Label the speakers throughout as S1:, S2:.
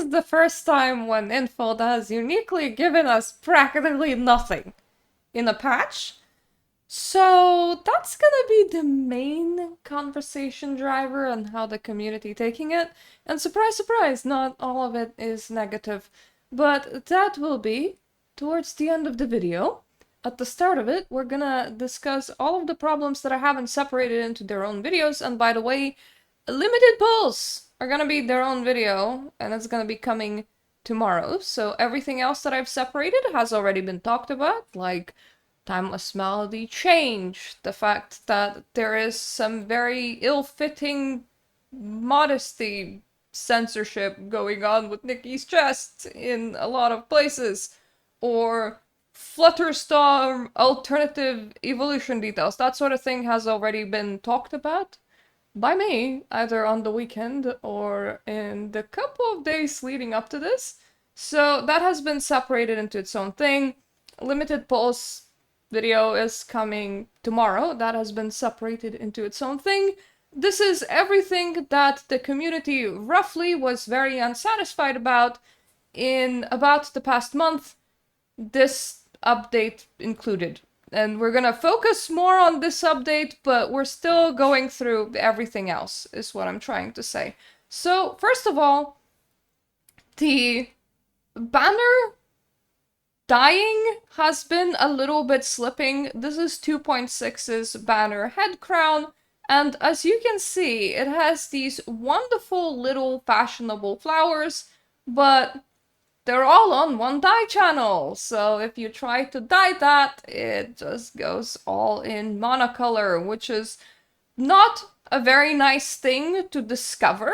S1: is the first time when Infold has uniquely given us practically nothing in a patch. So that's gonna be the main conversation driver and how the community taking it. And surprise, surprise, not all of it is negative. But that will be towards the end of the video. At the start of it, we're gonna discuss all of the problems that I haven't separated into their own videos. And by the way, limited polls are gonna be their own video, and it's gonna be coming tomorrow. So everything else that I've separated has already been talked about, like timeless melody change, the fact that there is some very ill-fitting modesty censorship going on with Nikki's chest in a lot of places, or Flutterstorm alternative evolution details. That sort of thing has already been talked about by me, either on the weekend or in the couple of days leading up to this. So that has been separated into its own thing. Limited polls video is coming tomorrow. That has been separated into its own thing. This is everything that the community roughly was very unsatisfied about in about the past month, this update included. And we're gonna focus more on this update, but we're still going through everything else, is what I'm trying to say. So, first of all, the banner dying has been a little bit slipping. This is 2.6's banner head crown, and as you can see, it has these wonderful little fashionable flowers, but they're all on one dye channel. So if you try to dye that, it just goes all in monocolor, which is not a very nice thing to discover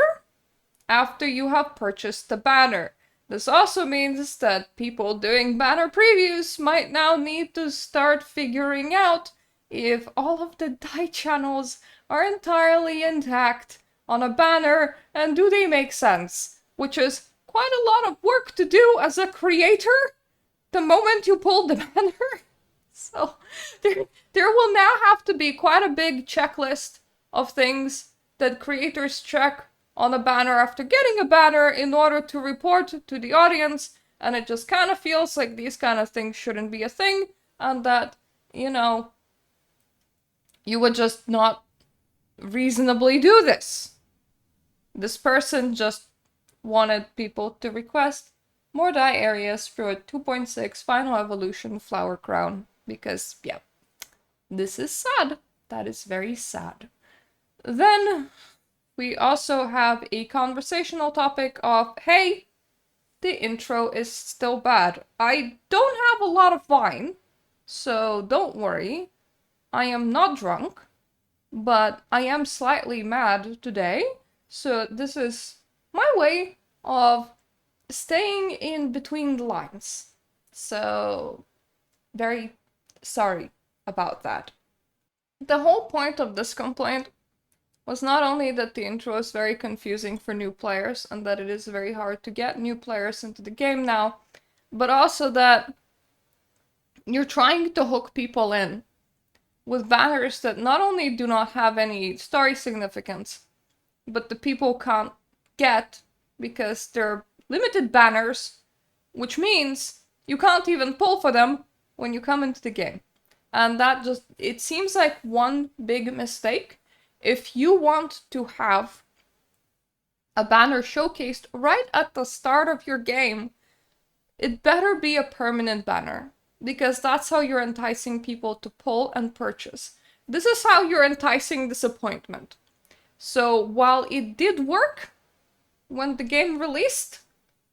S1: after you have purchased the banner. This also means that people doing banner previews might now need to start figuring out if all of the dye channels are entirely intact on a banner and do they make sense, which is quite a lot of work to do as a creator the moment you pull the banner. So there will now have to be quite a big checklist of things that creators check on a banner after getting a banner in order to report to the audience, and it just kind of feels like these kind of things shouldn't be a thing, and that, you know, you would just not reasonably do this. This person just wanted people to request more dye areas for a 2.6 final evolution flower crown, because, yeah, this is sad. That is very sad. Then we also have a conversational topic of, hey, the intro is still bad. I don't have a lot of wine, so don't worry. I am not drunk, but I am slightly mad today, so this is my way of staying in between the lines. So, very sorry about that. The whole point of this complaint was not only that the intro is very confusing for new players and that it is very hard to get new players into the game now, but also that you're trying to hook people in with banners that not only do not have any story significance, but the people can't get because they're limited banners, which means you can't even pull for them when you come into the game. And that just, it seems like one big mistake. If you want to have a banner showcased right at the start of your game, it better be a permanent banner, because that's how you're enticing people to pull and purchase. This is how you're enticing disappointment. So while it did work when the game released,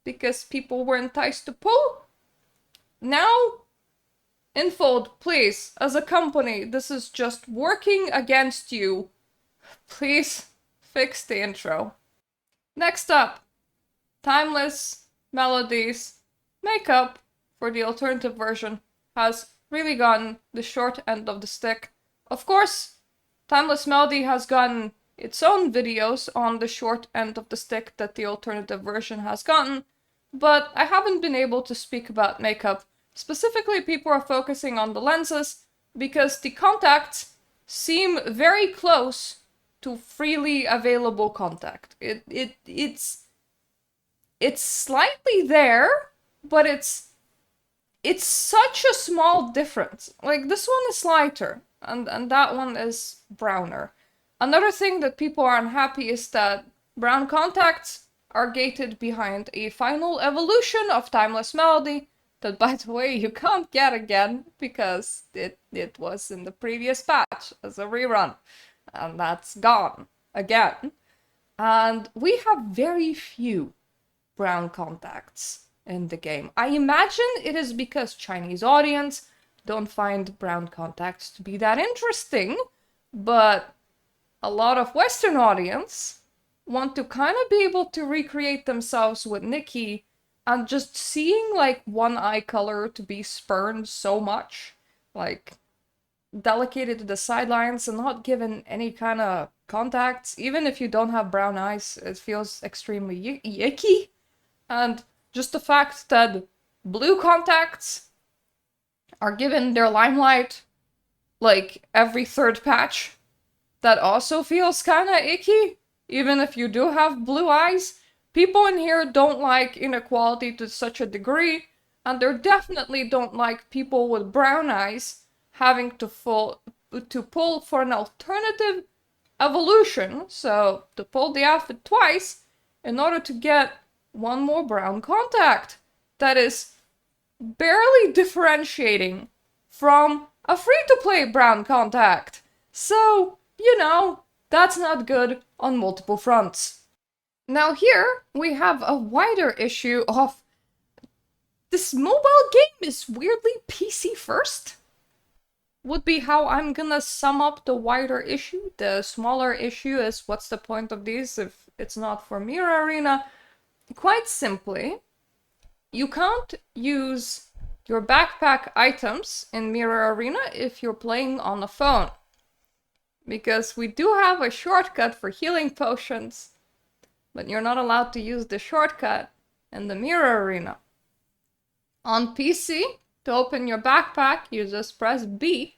S1: because people were enticed to pull, now, Infold, please, as a company, this is just working against you. Please fix the intro. Next up, timeless melodies makeup for the alternative version has really gotten the short end of the stick. Of course, timeless melody has gotten its own videos on the short end of the stick that the alternative version has gotten, but I haven't been able to speak about makeup. Specifically, people are focusing on the lenses because the contacts seem very close to freely available contact. It's it's slightly there, but it's such a small difference. Like, this one is lighter, and that one is browner. Another thing that people are unhappy is that brown contacts are gated behind a final evolution of Timeless Melody that, by the way, you can't get again because it was in the previous patch as a rerun, and that's gone again. And we have very few brown contacts in the game. I imagine it is because Chinese audience don't find brown contacts to be that interesting, but a lot of Western audience want to kind of be able to recreate themselves with Nikki, and just seeing like one eye color to be spurned so much, like delegated to the sidelines and not given any kind of contacts, even if you don't have brown eyes, it feels extremely icky. And just the fact that blue contacts are given their limelight like every third patch, that also feels kind of icky, even if you do have blue eyes. People in here don't like inequality to such a degree, and they definitely don't like people with brown eyes having to pull for an alternative evolution, so to pull the outfit twice in order to get one more brown contact that is barely differentiating from a free-to-play brown contact. So, that's not good on multiple fronts. Now here, we have a wider issue of this mobile game is weirdly PC first. Would be how I'm gonna sum up the wider issue. The smaller issue is what's the point of these if it's not for Mirror Arena? Quite simply, you can't use your backpack items in Mirror Arena if you're playing on a phone. Because we do have a shortcut for healing potions, but you're not allowed to use the shortcut in the Mirror Arena. On PC, to open your backpack, you just press B,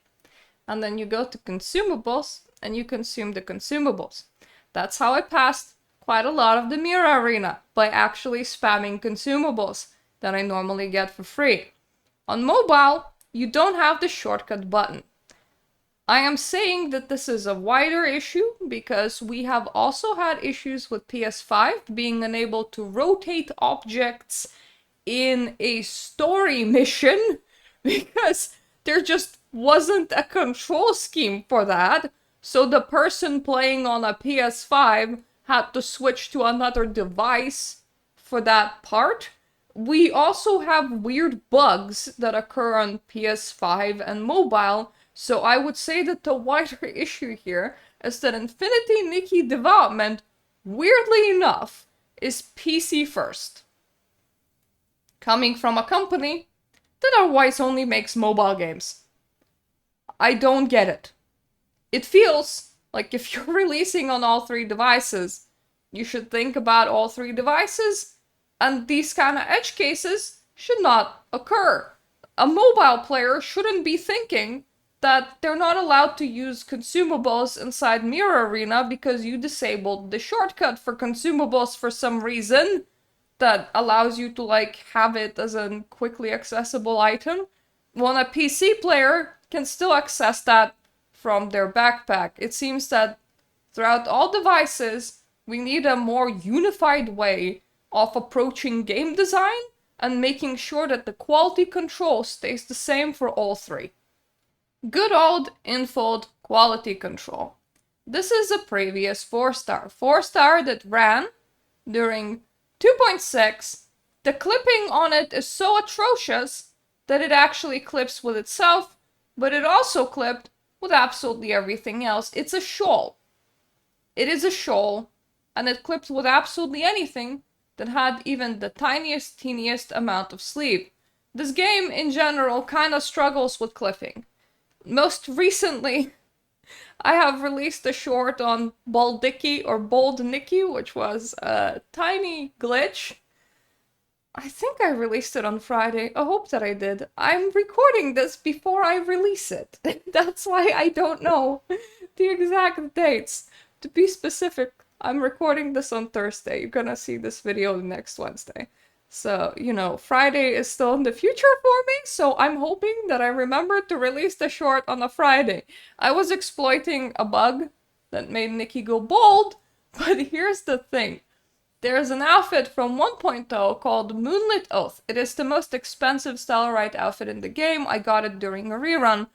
S1: and then you go to consumables, and you consume the consumables. That's how I passed quite a lot of the Mirror Arena, by actually spamming consumables that I normally get for free. On mobile, you don't have the shortcut button. I am saying that this is a wider issue because we have also had issues with PS5 being unable to rotate objects in a story mission because there just wasn't a control scheme for that. So the person playing on a PS5 had to switch to another device for that part. We also have weird bugs that occur on PS5 and mobile, so I would say that the wider issue here is that Infinity Nikki development, weirdly enough, is PC first. Coming from a company that otherwise only makes mobile games. I don't get it. It feels like if you're releasing on all three devices, you should think about all three devices, and these kind of edge cases should not occur. A mobile player shouldn't be thinking that they're not allowed to use consumables inside Mirror Arena because you disabled the shortcut for consumables for some reason that allows you to, have it as a quickly accessible item, when a PC player can still access that from their backpack. It seems that throughout all devices, we need a more unified way of approaching game design and making sure that the quality control stays the same for all three. Good old infold quality control. This is a previous 4-star. 4-star that ran during 2.6. The clipping on it is so atrocious that it actually clips with itself, but it also clipped with absolutely everything else. It's a shawl. It is a shawl, and it clipped with absolutely anything that had even the teeniest amount of sleeve. This game, in general, kind of struggles with clipping. Most recently, I have released a short on Bold Nikki, which was a tiny glitch. I think I released it on Friday. I hope that I did. I'm recording this before I release it. That's why I don't know the exact dates. To be specific, I'm recording this on Thursday. You're gonna see this video next Wednesday. So, you know, Friday is still in the future for me, so I'm hoping that I remember to release the short on a Friday. I was exploiting a bug that made Nikki go bald, but here's the thing. There's an outfit from 1.0 called Moonlit Oath. It is the most expensive Stellarite outfit in the game. I got it during a rerun.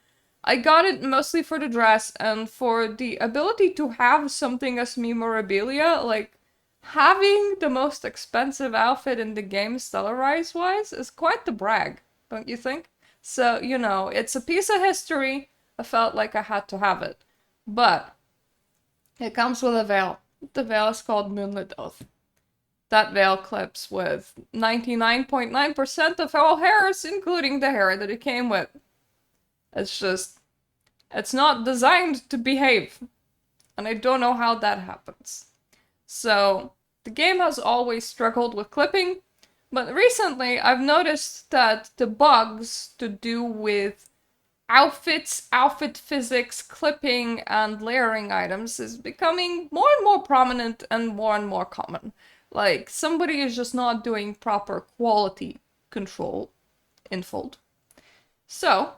S1: I got it mostly for the dress and for the ability to have something as memorabilia, like having the most expensive outfit in the game Stellarize-wise is quite the brag, don't you think? So, you know, it's a piece of history. I felt like I had to have it. But it comes with a veil. The veil is called Moonlit Oath. That veil clips with 99.9% of all hairs, including the hair that it came with. It's just, it's not designed to behave. And I don't know how that happens. So, the game has always struggled with clipping, but recently I've noticed that the bugs to do with outfits, outfit physics, clipping, and layering items is becoming more and more prominent and more common. Like, somebody is just not doing proper quality control in Fold. So,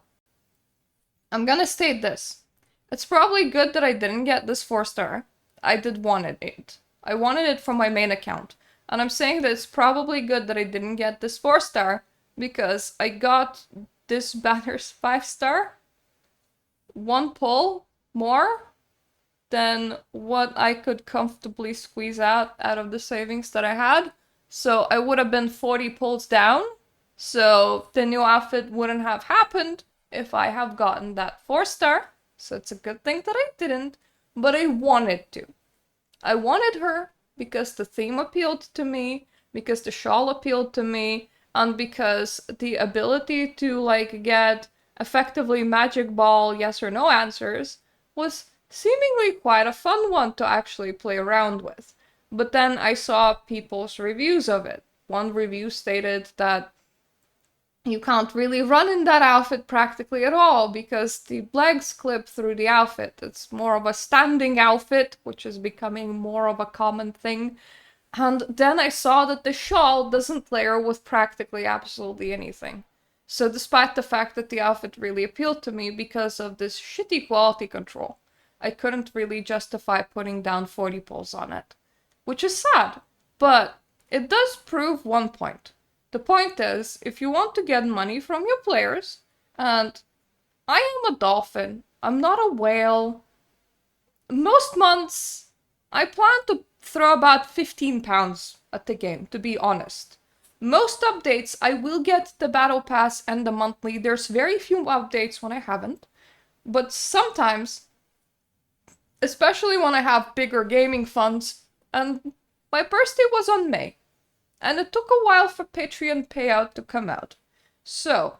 S1: I'm gonna state this. It's probably good that I didn't get this 4-star. I did wanted it. I wanted it for my main account. And I'm saying that it's probably good that I didn't get this 4-star because I got this banner's 5-star. One pull more than what I could comfortably squeeze out of the savings that I had. So I would have been 40 pulls down. So the new outfit wouldn't have happened if I have gotten that 4-star. So it's a good thing that I didn't, but I wanted to. I wanted her because the theme appealed to me, because the shawl appealed to me, and because the ability to, like, get effectively magic ball yes or no answers was seemingly quite a fun one to actually play around with. But then I saw people's reviews of it. One review stated that you can't really run in that outfit practically at all because the legs clip through the outfit. It's more of a standing outfit, which is becoming more of a common thing. And then I saw that the shawl doesn't layer with practically absolutely anything. So despite the fact that the outfit really appealed to me because of this shitty quality control, I couldn't really justify putting down 40 pulls on it. Which is sad, but it does prove one point. The point is, if you want to get money from your players, and I am a dolphin, I'm not a whale, most months I plan to throw about 15 pounds at the game, to be honest. Most updates I will get the battle pass and the monthly. There's very few updates when I haven't, but sometimes, especially when I have bigger gaming funds, and my birthday was on May. And it took a while for Patreon payout to come out. So,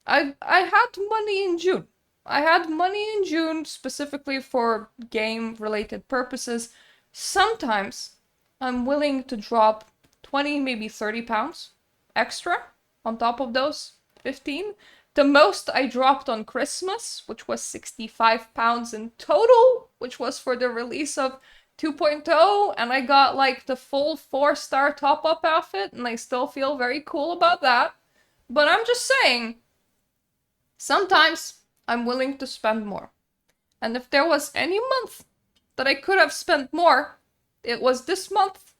S1: I had money in June. I had money in June specifically for game-related purposes. Sometimes I'm willing to drop 20, maybe 30 pounds extra on top of those 15. The most I dropped on Christmas, which was 65 pounds in total, which was for the release of 2.0, and I got like the full 4-star top-up outfit, and I still feel very cool about that. But I'm just saying, sometimes I'm willing to spend more. And if there was any month that I could have spent more, it was this month,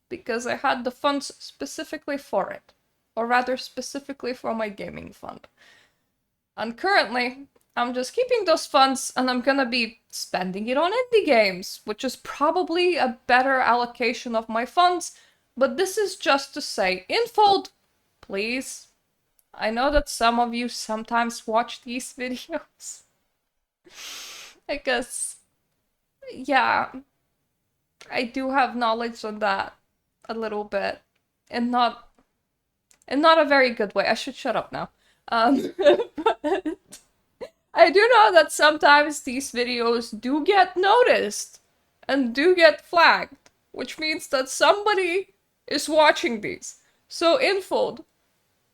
S1: because I had the funds specifically for it. Or rather, specifically for my gaming fund. And currently, I'm just keeping those funds and I'm gonna be spending it on indie games, which is probably a better allocation of my funds, but this is just to say, Infold, please. I know that some of you sometimes watch these videos. I guess, yeah, I do have knowledge on that a little bit, and not a very good way. I should shut up now. But I do know that sometimes these videos do get noticed and do get flagged, which means that somebody is watching these. So Infold,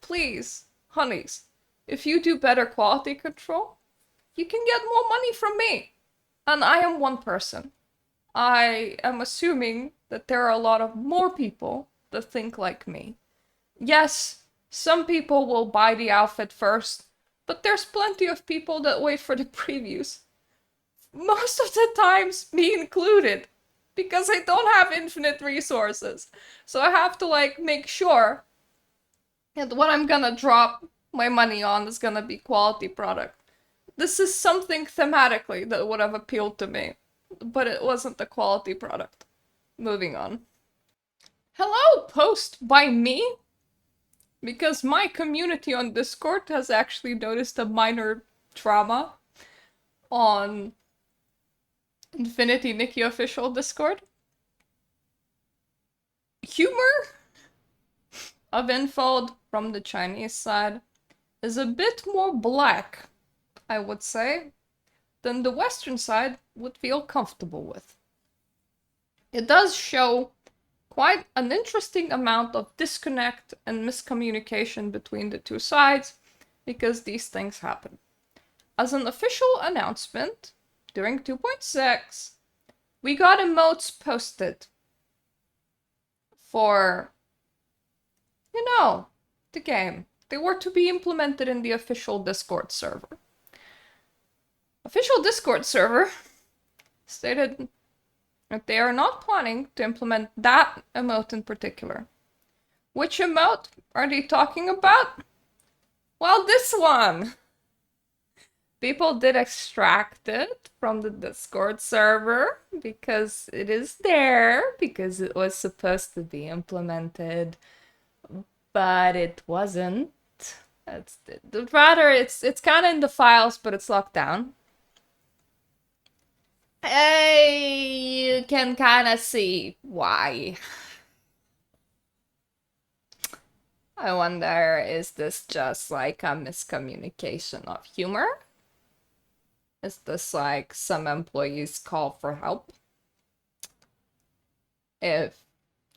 S1: please, honeys, if you do better quality control, you can get more money from me. And I am one person. I am assuming that there are a lot of more people that think like me. Yes, some people will buy the outfit first, but there's plenty of people that wait for the previews. Most of the times, me included, because I don't have infinite resources. So I have to like make sure that what I'm gonna drop my money on is gonna be quality product. This is something thematically that would have appealed to me, but it wasn't the quality product. Moving on. Hello, post by me? Because my community on Discord has actually noticed a minor trauma on Infinity Nikki official Discord. Humor of Infold from the Chinese side is a bit more black, I would say, than the Western side would feel comfortable with. It does show quite an interesting amount of disconnect and miscommunication between the two sides, because these things happen. As an official announcement, during 2.6, we got emotes posted for, the game. They were to be implemented in the official Discord server. Official Discord server stated that they are not planning to implement that emote in particular. Which emote are they talking about? Well, this one! People did extract it from the Discord server because it is there, because it was supposed to be implemented, but it wasn't. It's kind of in the files, but it's locked down. You can kind of see why. I wonder, is this just like a miscommunication of humor? Is this like some employees call for help? If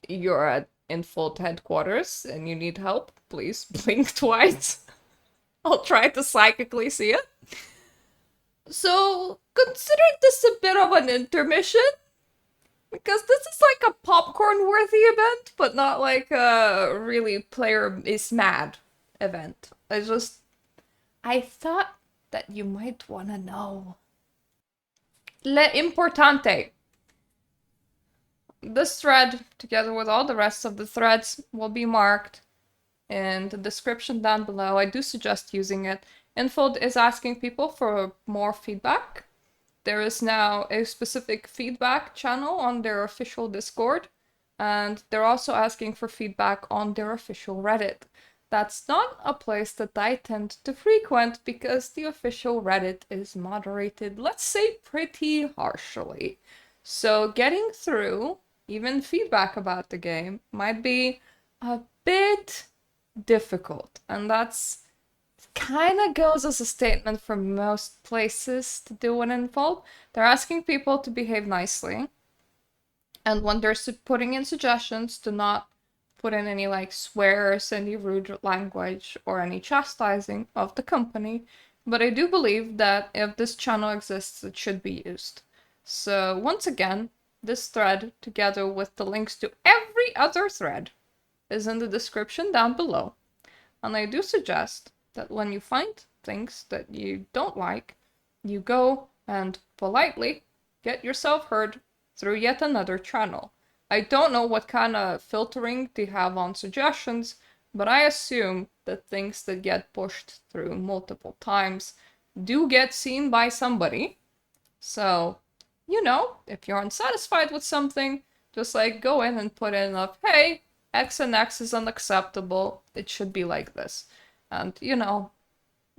S1: you're at Infold headquarters and you need help, please blink twice. I'll try to psychically see it. So consider this a bit of an intermission, because this is like a popcorn-worthy event, but not like a really player is mad event. I thought that you might want to know. Le importante. This thread, together with all the rest of the threads, will be marked in the description down below. I do suggest using it. Infold is asking people for more feedback. There is now a specific feedback channel on their official Discord, and they're also asking for feedback on their official Reddit. That's not a place that I tend to frequent because the official Reddit is moderated, let's say, pretty harshly. So getting through even feedback about the game might be a bit difficult, and that's kind of goes as a statement for most places to do an Infold. They're asking people to behave nicely, and when they're putting in suggestions, to not put in any like swears, any rude language, or any chastising of the company. But I do believe that if this channel exists, it should be used. So once again, this thread, together with the links to every other thread, is in the description down below. And I do suggest that when you find things that you don't like, you go and politely get yourself heard through yet another channel. I don't know what kind of filtering they have on suggestions, but I assume that things that get pushed through multiple times do get seen by somebody. So, if you're unsatisfied with something, just like go in and put in of, hey, X and X is unacceptable, it should be like this. And,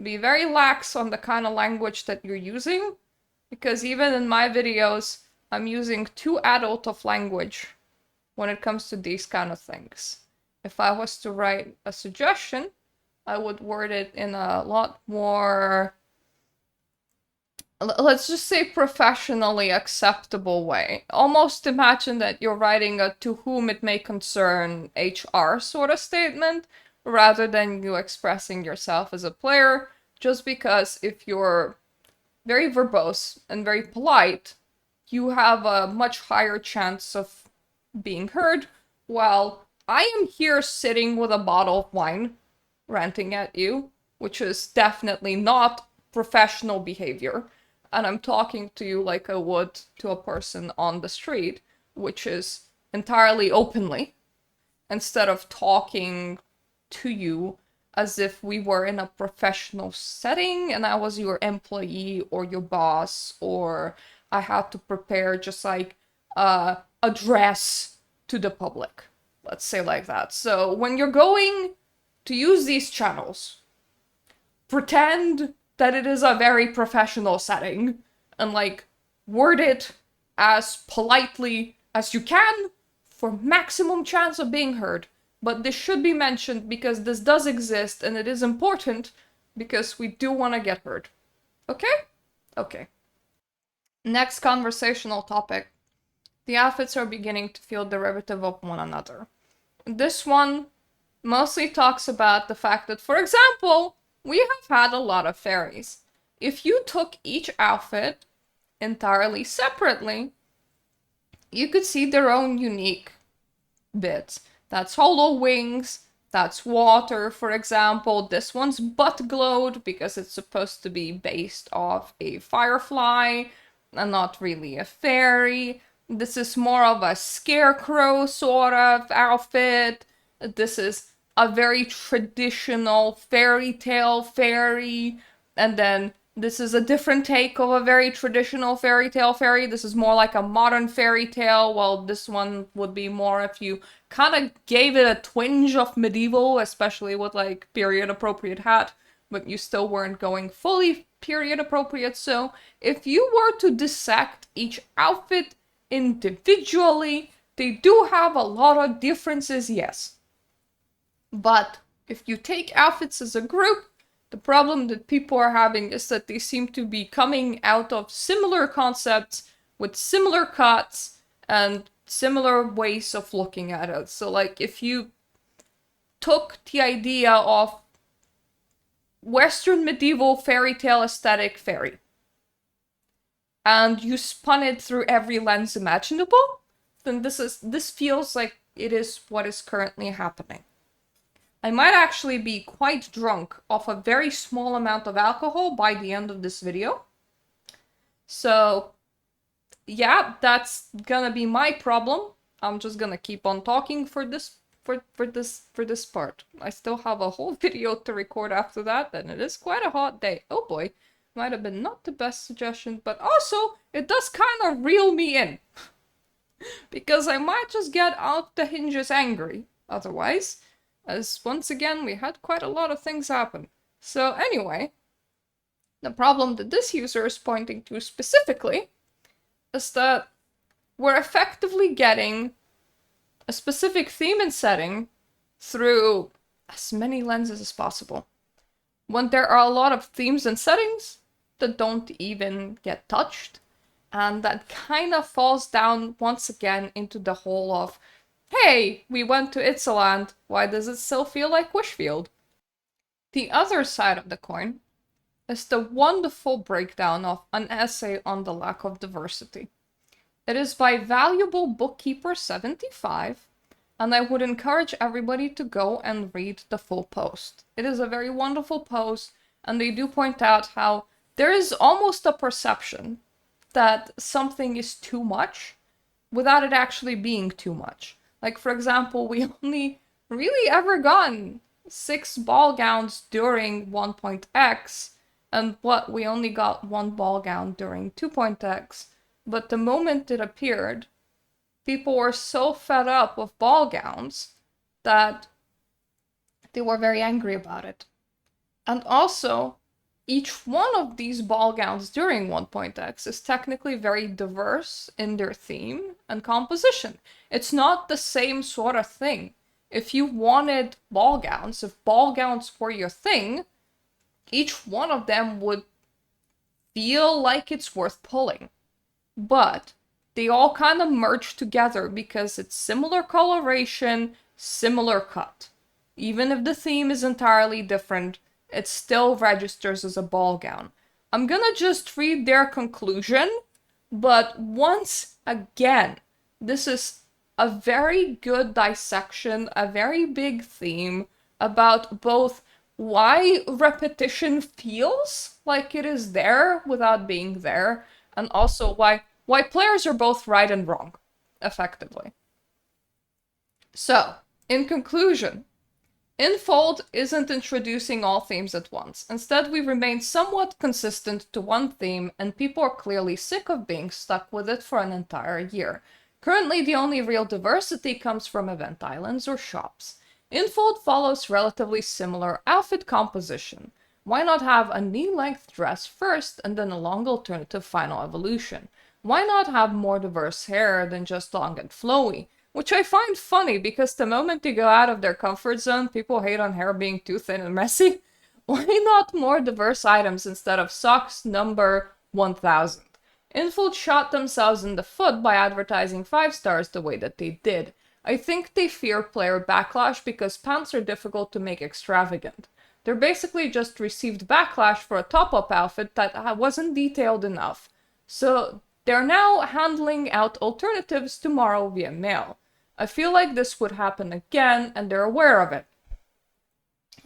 S1: be very lax on the kind of language that you're using, because even in my videos, I'm using too adult of language when it comes to these kind of things. If I was to write a suggestion, I would word it in a lot more, let's just say, professionally acceptable way. Almost imagine that you're writing a to whom it may concern HR sort of statement, rather than you expressing yourself as a player, just because if you're very verbose and very polite, you have a much higher chance of being heard, while I am here sitting with a bottle of wine, ranting at you, which is definitely not professional behavior, and I'm talking to you like I would to a person on the street, which is entirely openly, instead of talking to you as if we were in a professional setting and I was your employee or your boss, or I had to prepare just like a address to the public. Let's say like that. So when you're going to use these channels, pretend that it is a very professional setting and like word it as politely as you can for maximum chance of being heard. But this should be mentioned because this does exist and it is important because we do want to get heard. Okay? Okay. Next conversational topic. The outfits are beginning to feel derivative of one another. This one mostly talks about the fact that, for example, we have had a lot of fairies. If you took each outfit entirely separately, you could see their own unique bits. That's hollow wings, that's water, for example. This one's butt glowed because it's supposed to be based off a firefly and not really a fairy. This is more of a scarecrow sort of outfit. This is a very traditional fairy tale fairy. And then this is a different take of a very traditional fairy tale fairy. This is more like a modern fairy tale, while this one would be more if you kind of gave it a twinge of medieval, especially with like period appropriate hat, but you still weren't going fully period appropriate. So if you were to dissect each outfit individually, they do have a lot of differences, yes. But if you take outfits as a group, the problem that people are having is that they seem to be coming out of similar concepts with similar cuts and similar ways of looking at it. So like if you took the idea of Western medieval fairy tale aesthetic fairy and you spun it through every lens imaginable, then this feels like it is what is currently happening. I might actually be quite drunk off a very small amount of alcohol by the end of this video. So yeah, that's gonna be my problem. I'm just gonna keep on talking for this part. I still have a whole video to record after that, and it is quite a hot day. Oh boy, might have been not the best suggestion, but also it does kind of reel me in. Because I might just get out the hinges angry otherwise, as once again we had quite a lot of things happen. So anyway, the problem that this user is pointing to specifically is that we're effectively getting a specific theme and setting through as many lenses as possible, when there are a lot of themes and settings that don't even get touched, and that kind of falls down once again into the whole of, hey, we went to Itzaland, why does it still feel like Wishfield? The other side of the coin is the wonderful breakdown of an essay on the lack of diversity. It is by Valuable Bookkeeper 75, and I would encourage everybody to go and read the full post. It is a very wonderful post, and they do point out how there is almost a perception that something is too much without it actually being too much. Like, for example, we only really ever gotten 6 ball gowns during 1.x, and we only got 1 ball gown during 2.x. But the moment it appeared, people were so fed up with ball gowns that they were very angry about it. And also, each one of these ball gowns during 1.x is technically very diverse in their theme and composition. It's not the same sort of thing. If you wanted ball gowns, if ball gowns were your thing, each one of them would feel like it's worth pulling. But they all kind of merge together because it's similar coloration, similar cut. Even if the theme is entirely different, it still registers as a ball gown. I'm gonna just read their conclusion, But once again, this is a very good dissection, a very big theme about both why repetition feels like it is there without being there, and also why players are both right and wrong, effectively. So, in conclusion, Infold isn't introducing all themes at once. Instead, we remain somewhat consistent to one theme, and people are clearly sick of being stuck with it for an entire year. Currently, the only real diversity comes from event islands or shops. Infold follows relatively similar outfit composition. Why not have a knee-length dress first and then a long alternative final evolution? Why not have more diverse hair than just long and flowy? Which I find funny because the moment they go out of their comfort zone, people hate on hair being too thin and messy. Why not more diverse items instead of socks number 1000? Infold shot themselves in the foot by advertising 5 stars the way that they did. I think they fear player backlash because pants are difficult to make extravagant. They're basically just received backlash for a top-up outfit that wasn't detailed enough. So they're now handling out alternatives tomorrow via mail. I feel like this would happen again, and they're aware of it.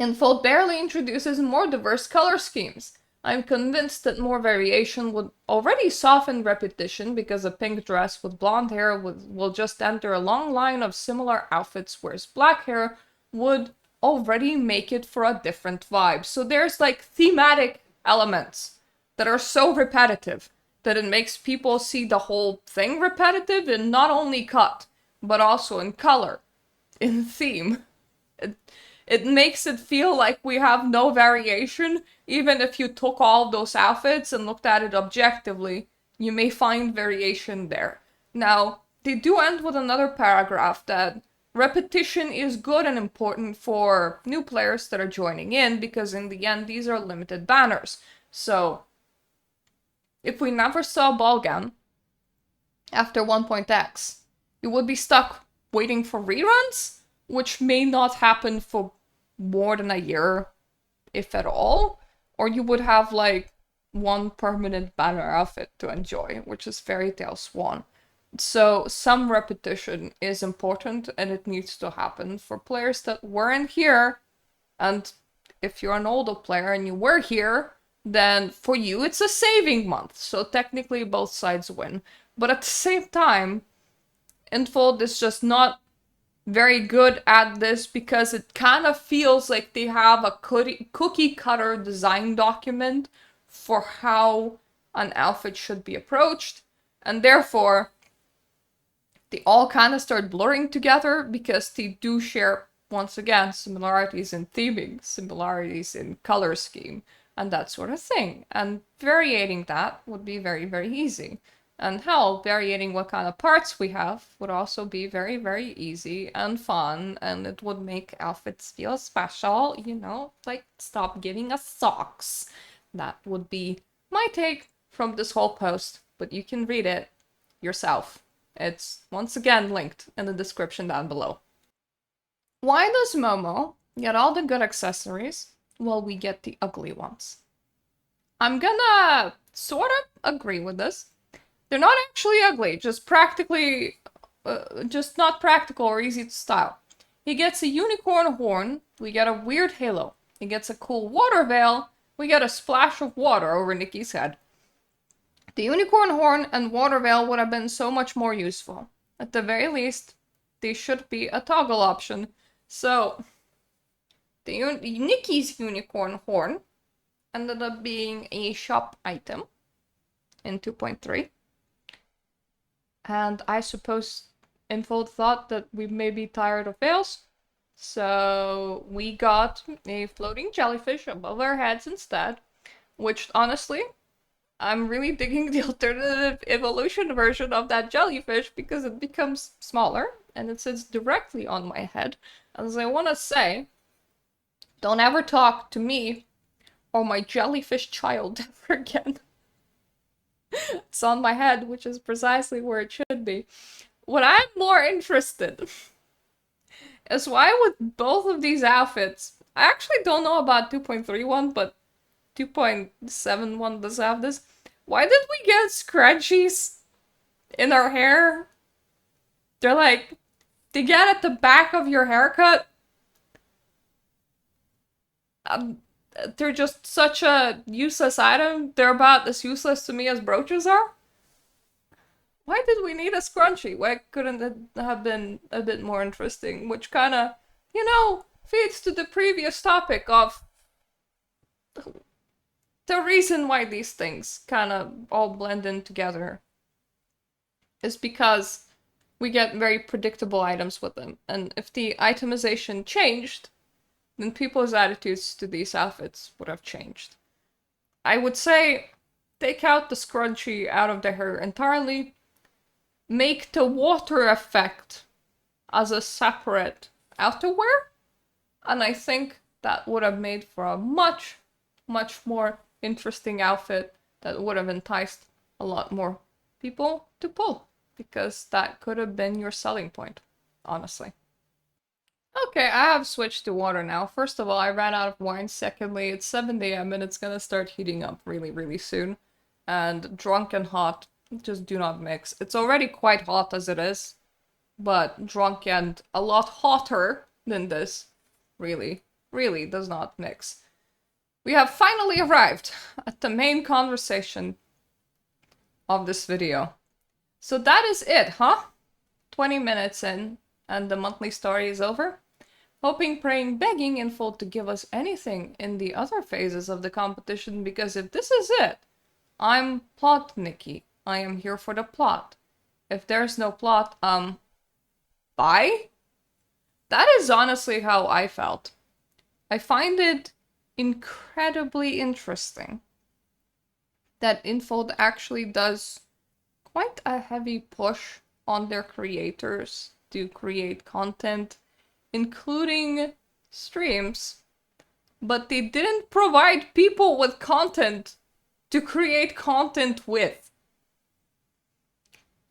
S1: Infold barely introduces more diverse color schemes. I'm convinced that more variation would already soften repetition because a pink dress with blonde hair will just enter a long line of similar outfits, whereas black hair would already make it for a different vibe. So there's like thematic elements that are so repetitive that it makes people see the whole thing repetitive and not only cut, but also in color, in theme. It makes it feel like we have no variation. Even if you took all those outfits and looked at it objectively, you may find variation there. Now, they do end with another paragraph that repetition is good and important for new players that are joining in, because in the end, these are limited banners. So, if we never saw Bogging after 1.x, you would be stuck waiting for reruns, which may not happen for more than a year, if at all, or you would have like one permanent banner outfit to enjoy, which is Fairy Tail Swan. So some repetition is important and it needs to happen for players that weren't here. And if you're an older player and you were here, then for you it's a saving month. So technically both sides win. But at the same time, Infold is just not very good at this because it kind of feels like they have a cookie cutter design document for how an outfit should be approached. And therefore, they all kind of start blurring together because they do share, once again, similarities in theming, similarities in color scheme, and that sort of thing. And variating that would be very, very easy. And hell, variating what kind of parts we have would also be very, very easy and fun, and it would make outfits feel special, you know, like stop giving us socks. That would be my take from this whole post, but you can read it yourself. It's once again linked in the description down below. Why does Momo get all the good accessories while we get the ugly ones? I'm gonna sort of agree with this. They're not actually ugly, just just not practical or easy to style. He gets a unicorn horn, we get a weird halo. He gets a cool water veil, we get a splash of water over Nikki's head. The unicorn horn and water veil would have been so much more useful. At the very least, they should be a toggle option. So, Nikki's unicorn horn ended up being a shop item in 2.3. And I suppose Infold thought that we may be tired of veils. So we got a floating jellyfish above our heads instead. Which, honestly, I'm really digging the alternative evolution version of that jellyfish because it becomes smaller and it sits directly on my head. As I want to say, don't ever talk to me or my jellyfish child ever again. It's on my head, which is precisely where it should be. What I'm more interested is why with both of these outfits, I actually don't know about 2.31, but 2.71 does have this. Why did we get scrunchies in our hair. They're like, they get at the back of your haircut. Um, they're just such a useless item. They're about as useless to me as brooches are. Why did we need a scrunchie? Why couldn't it have been a bit more interesting? Which kind of, feeds to the previous topic of the reason why these things kind of all blend in together is because we get very predictable items with them. And if the itemization changed, then people's attitudes to these outfits would have changed. I would say take out the scrunchie out of the hair entirely, make the water effect as a separate outerwear, and I think that would have made for a much, much more interesting outfit that would have enticed a lot more people to pull, because that could have been your selling point, honestly. Okay, I have switched to water now. First of all, I ran out of wine. Secondly, it's 7 a.m. and it's gonna start heating up really, really soon. And drunk and hot just do not mix. It's already quite hot as it is, but drunk and a lot hotter than this really, really does not mix. We have finally arrived at the main conversation of this video. So that is it, huh? 20 minutes in, and the monthly story is over. Hoping, praying, begging info to give us anything in the other phases of the competition, because if this is it, I'm plot Nikki. I am here for the plot. If there's no plot, bye? That is honestly how I felt. I find it incredibly interesting that Infold actually does quite a heavy push on their creators to create content, including streams, but they didn't provide people with content to create content with.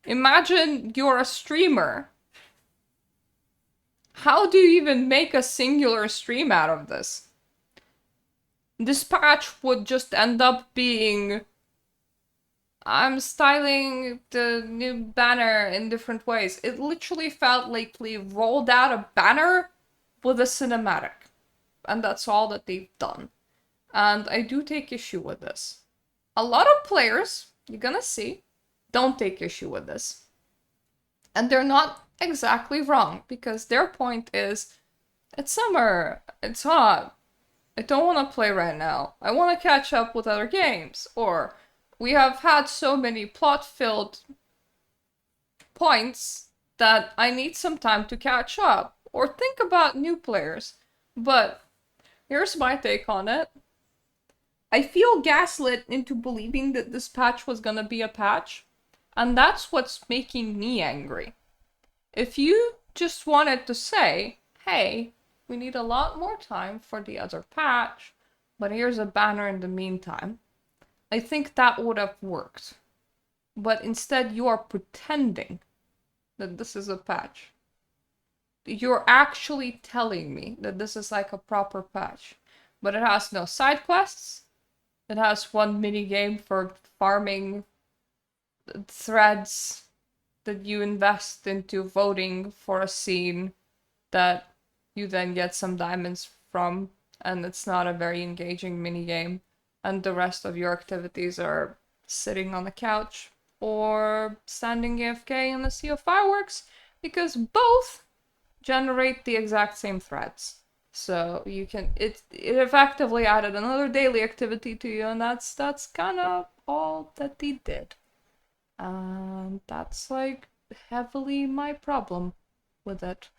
S1: Imagine you're a streamer. How do you even make a singular stream out of this? This patch would just end up being, I'm styling the new banner in different ways. It literally felt like they rolled out a banner with a cinematic. And that's all that they've done. And I do take issue with this. A lot of players, you're gonna see, don't take issue with this. And they're not exactly wrong, because their point is, it's summer, it's hot, I don't want to play right now, I want to catch up with other games, or we have had so many plot-filled points that I need some time to catch up, or think about new players. But here's my take on it. I feel gaslit into believing that this patch was gonna be a patch, and that's what's making me angry. If you just wanted to say, hey, we need a lot more time for the other patch, but here's a banner in the meantime, I think that would have worked. But instead you are pretending that this is a patch. You're actually telling me that this is like a proper patch, but it has no side quests. It has one mini game for farming threads that you invest into voting for a scene that you then get some diamonds from, and it's not a very engaging mini game. And the rest of your activities are sitting on the couch or standing AFK in the sea of fireworks, because both generate the exact same threads. So you can, it effectively added another daily activity to you, and that's kind of all that they did. And that's like heavily my problem with it.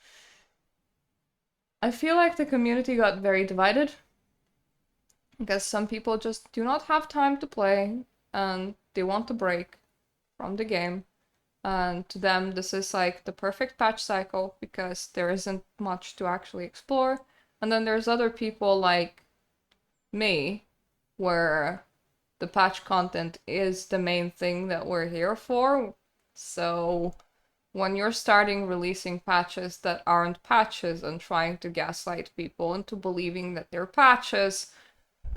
S1: I feel like the community got very divided, because some people just do not have time to play and they want a break from the game. And to them, this is like the perfect patch cycle because there isn't much to actually explore. And then there's other people like me, where the patch content is the main thing that we're here for. So when you're starting releasing patches that aren't patches and trying to gaslight people into believing that they're patches,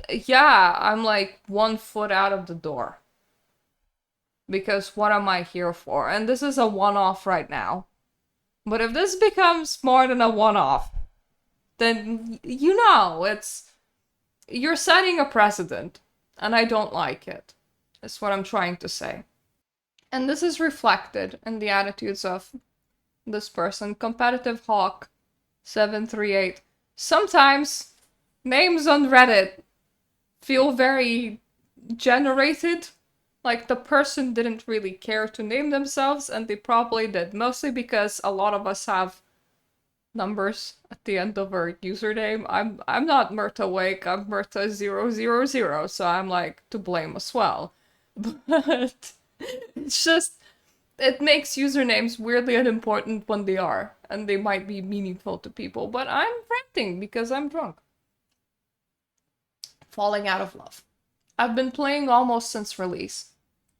S1: yeah, I'm like 1 foot out of the door. because what am I here for? And this is a one-off right now. But if this becomes more than a one-off, then you're setting a precedent, and I don't like it. That's what I'm trying to say. And this is reflected in the attitudes of this person, Competitive Hawk 738. Sometimes names on Reddit feel very generated, like the person didn't really care to name themselves, and they probably did, mostly because a lot of us have numbers at the end of our username. I'm not Mirta Wake, I'm Mirta000, so I'm like to blame as well. But it's just, it makes usernames weirdly unimportant when they are, and they might be meaningful to people, but I'm ranting because I'm drunk. Falling out of love. I've been playing almost since release.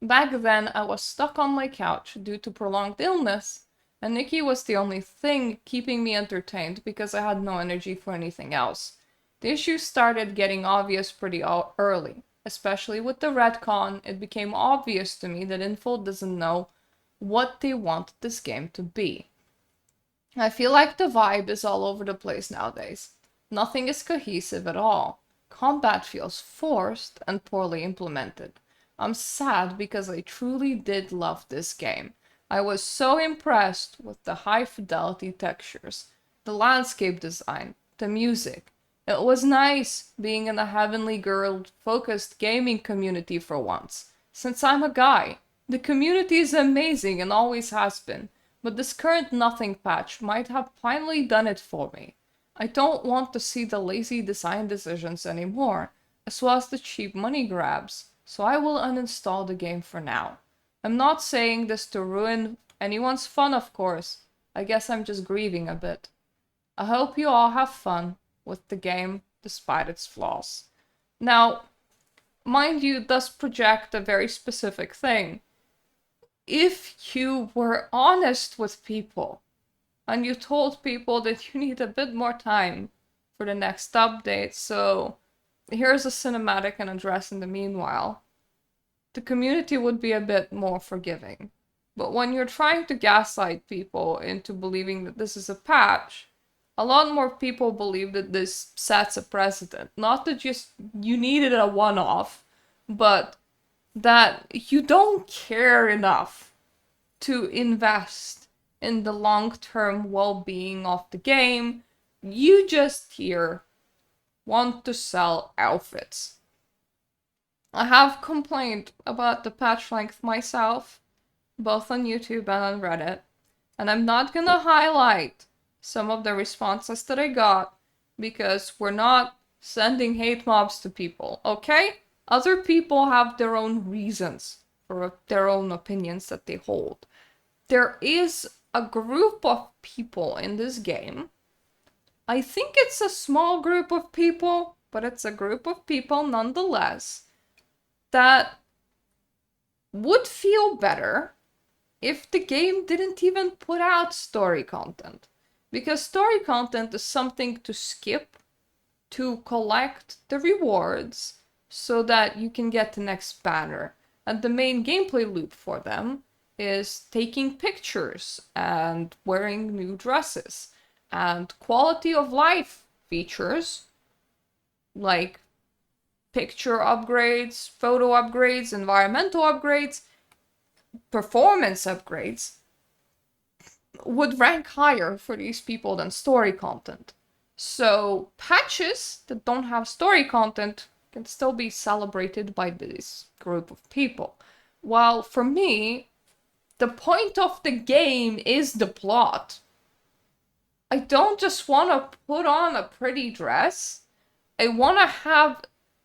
S1: Back then, I was stuck on my couch due to prolonged illness, and Nikki was the only thing keeping me entertained because I had no energy for anything else. The issues started getting obvious pretty early. Especially with the retcon, it became obvious to me that Info doesn't know what they want this game to be. I feel like the vibe is all over the place nowadays. Nothing is cohesive at all. Combat feels forced and poorly implemented. I'm sad because I truly did love this game. I was so impressed with the high fidelity textures, the landscape design, the music. It was nice being in a Heavenly Girl focused gaming community for once. Since I'm a guy, the community is amazing and always has been, but this current nothing patch might have finally done it for me. I don't want to see the lazy design decisions anymore, as well as the cheap money grabs, so I will uninstall the game for now. I'm not saying this to ruin anyone's fun, of course. I guess I'm just grieving a bit. I hope you all have fun with the game, despite its flaws. Now, mind you, it does project a very specific thing. If you were honest with people, and you told people that you need a bit more time for the next update, so here's a cinematic and address in the meanwhile, the community would be a bit more forgiving. But when you're trying to gaslight people into believing that this is a patch, a lot more people believe that this sets a precedent. Not that just you needed a one-off, but that you don't care enough to invest in the long-term well-being of the game. You just here want to sell outfits. I have complained about the patch length myself, both on YouTube and on Reddit, and I'm not gonna highlight some of the responses that I got because we're not sending hate mobs to people, okay? Other people have their own reasons for their own opinions that they hold. There is a group of people in this game. I think it's a small group of people, but it's a group of people nonetheless that would feel better if the game didn't even put out story content. Because story content is something to skip, to collect the rewards, so that you can get the next banner. And the main gameplay loop for them is taking pictures and wearing new dresses. And quality of life features, like picture upgrades, photo upgrades, environmental upgrades, performance upgrades, would rank higher for these people than story content. So patches that don't have story content can still be celebrated by this group of people. While for me, the point of the game is the plot. I don't just want to put on a pretty dress. I want to have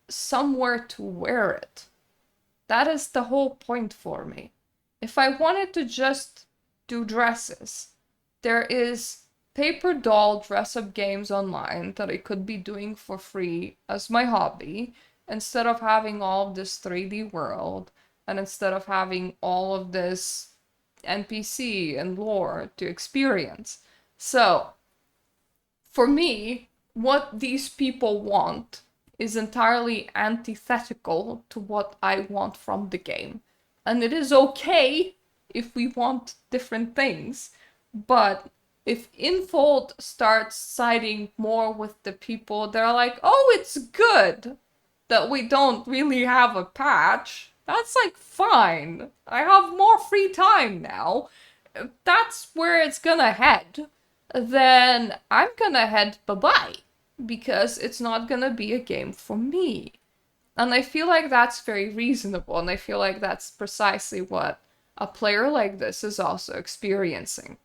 S1: somewhere to wear it. That is the whole point for me. If I wanted to just do dresses, there is paper doll dress-up games online that I could be doing for free as my hobby, instead of having all of this 3D world, and instead of having all of this NPC and lore to experience. So, for me, what these people want is entirely antithetical to what I want from the game. And it is okay if we want different things. But if Infold starts siding more with the people that are like, oh, it's good that we don't really have a patch, that's like fine. I have more free time now. That's where it's gonna head. Then I'm gonna head bye-bye. Because it's not gonna be a game for me. And I feel like that's very reasonable, and I feel like that's precisely what a player like this is also experiencing.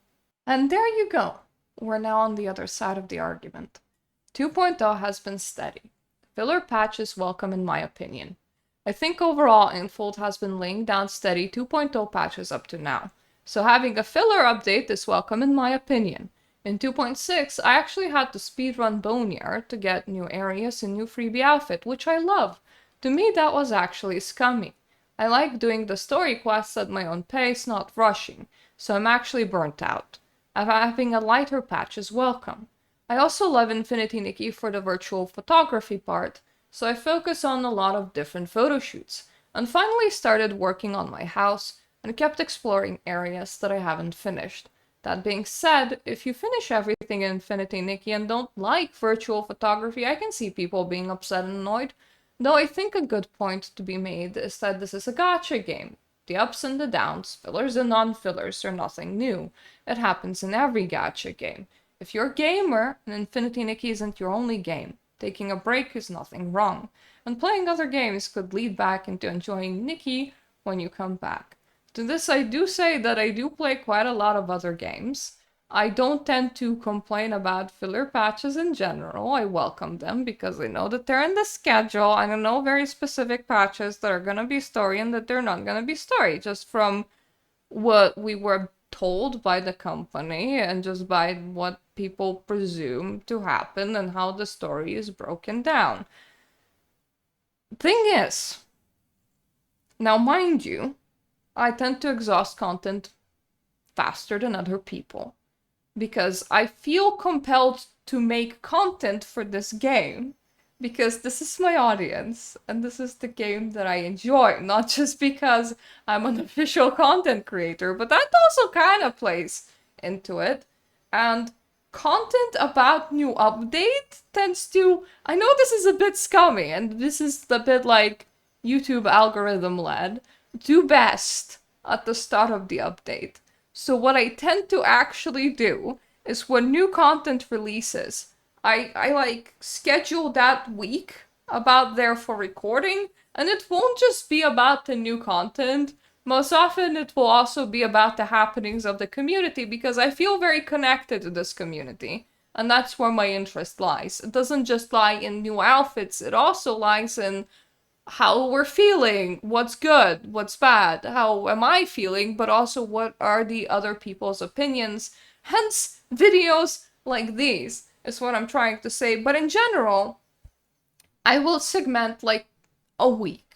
S1: And there you go. We're now on the other side of the argument. 2.0 has been steady. Filler patch is welcome in my opinion. I think overall Infold has been laying down steady 2.0 patches up to now, so having a filler update is welcome in my opinion. In 2.6, I actually had to speedrun Boneyard to get new areas and new freebie outfit, which I love. To me that was actually scummy. I like doing the story quests at my own pace, not rushing, so I'm actually burnt out. Having a lighter patch is welcome. I also love Infinity Nikki for the virtual photography part, so I focus on a lot of different photo shoots, and finally started working on my house and kept exploring areas that I haven't finished. That being said, if you finish everything in Infinity Nikki and don't like virtual photography, I can see people being upset and annoyed. Though I think a good point to be made is that this is a gacha game. The ups and the downs, fillers and non-fillers, are nothing new. It happens in every gacha game. If you're a gamer, and Infinity Nikki isn't your only game, taking a break is nothing wrong, and playing other games could lead back into enjoying Nikki when you come back. To this I do say that I do play quite a lot of other games. I don't tend to complain about filler patches in general. I welcome them because I know that they're in the schedule, and I know very specific patches that are gonna be story and that they're not gonna be story, just from what we were told by the company and just by what people presume to happen and how the story is broken down. Thing is, now mind you, I tend to exhaust content faster than other people because I feel compelled to make content for this game because this is my audience and this is the game that I enjoy, not just because I'm an official content creator, but that also kind of plays into it. And content about new update tends to, I know this is a bit scummy and this is a bit like YouTube algorithm led, do best at the start of the update. So what I tend to actually do is when new content releases, I like schedule that week about there for recording, and it won't just be about the new content. Most often it will also be about the happenings of the community because I feel very connected to this community. And that's where my interest lies. It doesn't just lie in new outfits, it also lies in how we're feeling, what's good, what's bad, how am I feeling, but also what are the other people's opinions. Hence, videos like these is what I'm trying to say. But in general, I will segment like a week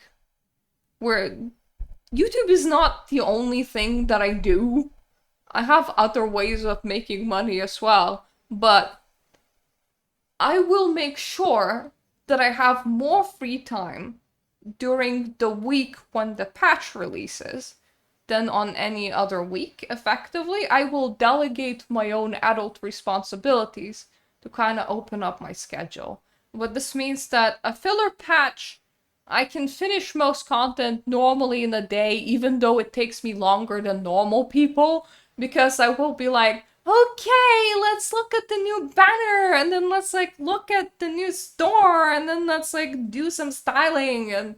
S1: where YouTube is not the only thing that I do. I have other ways of making money as well, but I will make sure that I have more free time during the week when the patch releases than on any other week. Effectively, I will delegate my own adult responsibilities to kind of open up my schedule. But this means that a filler patch, I can finish most content normally in a day, even though it takes me longer than normal people, because I will be like, okay, let's look at the new banner, and then let's like look at the new store, and then let's like do some styling, and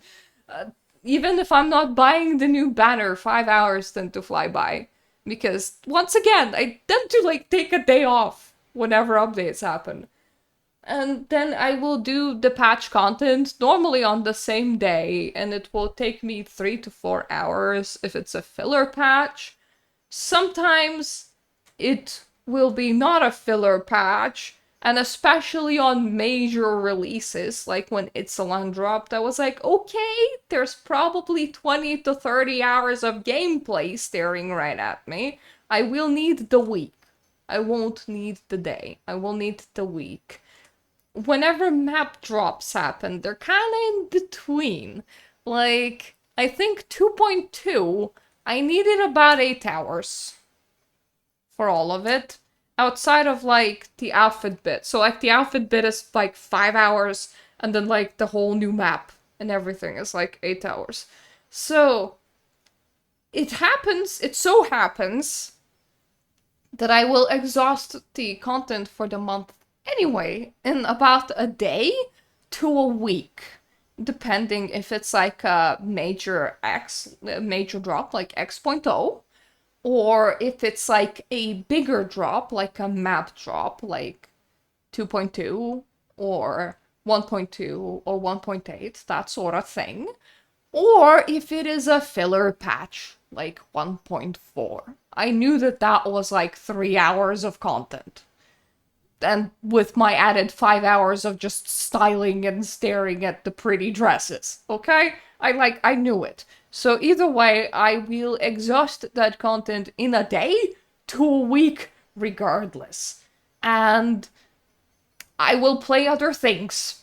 S1: even if I'm not buying the new banner, 5 hours tend to fly by. Because once again, I tend to like take a day off whenever updates happen. And then I will do the patch content normally on the same day, and it will take me 3 to 4 hours if it's a filler patch. Sometimes it will be not a filler patch, and especially on major releases, like when Itzalan dropped, I was like, okay, there's probably 20 to 30 hours of gameplay staring right at me. I will need the week. I won't need the day. I will need the week. Whenever map drops happen, they're kinda in between. Like, I think 2.2, I needed about 8 hours for all of it, outside of like the outfit bit. So like the outfit bit is like 5 hours, and then like the whole new map and everything is like 8 hours. So it so happens that I will exhaust the content for the month anyway in about a day to a week, depending if it's like a major drop like X.0, or if it's like a bigger drop like a map drop like 2.2 or 1.2 or 1.8, that sort of thing. Or if it is a filler patch, like 1.4. I knew that that was like 3 hours of content. And with my added 5 hours of just styling and staring at the pretty dresses, okay? I knew it. So either way, I will exhaust that content in a day to a week regardless. And I will play other things.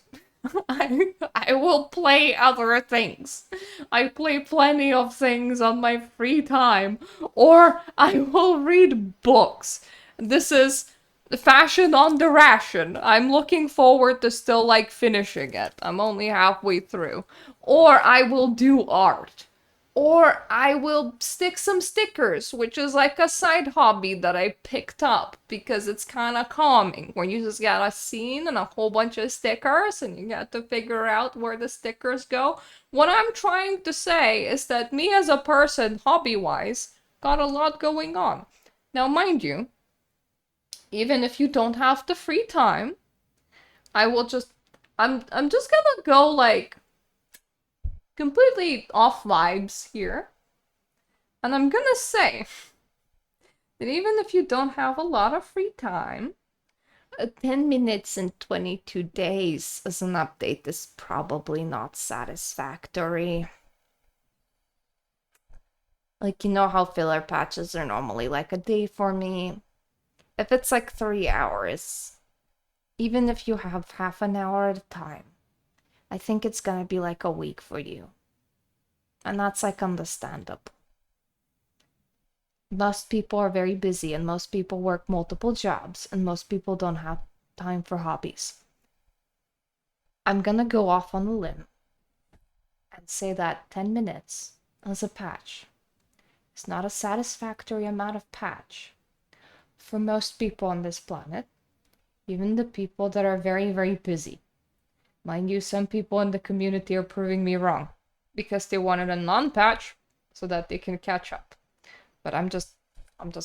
S1: I will play other things. I play plenty of things on my free time, or I will read books. This is fashion on the ration. I'm looking forward to still like finishing it. I'm only halfway through. Or I will do art. Or I will stick some stickers, which is like a side hobby that I picked up because it's kind of calming, where you just got a scene and a whole bunch of stickers and you got to figure out where the stickers go. What I'm trying to say is that me as a person, hobby-wise, got a lot going on. Now, mind you, even if you don't have the free time, I will just, I'm just gonna go like completely off vibes here. And I'm gonna say that even if you don't have a lot of free time, 10 minutes in 22 days as an update is probably not satisfactory. Like, you know how filler patches are normally like a day for me? If it's like 3 hours, even if you have half an hour at a time, I think it's gonna be like a week for you. And that's like understandable. Most people are very busy and most people work multiple jobs and most people don't have time for hobbies. I'm gonna go off on a limb and say that 10 minutes as a patch is not a satisfactory amount of patch for most people on this planet, even the people that are very, very busy. Mind you, some people in the community are proving me wrong because they wanted a non-patch so that they can catch up. But I'm just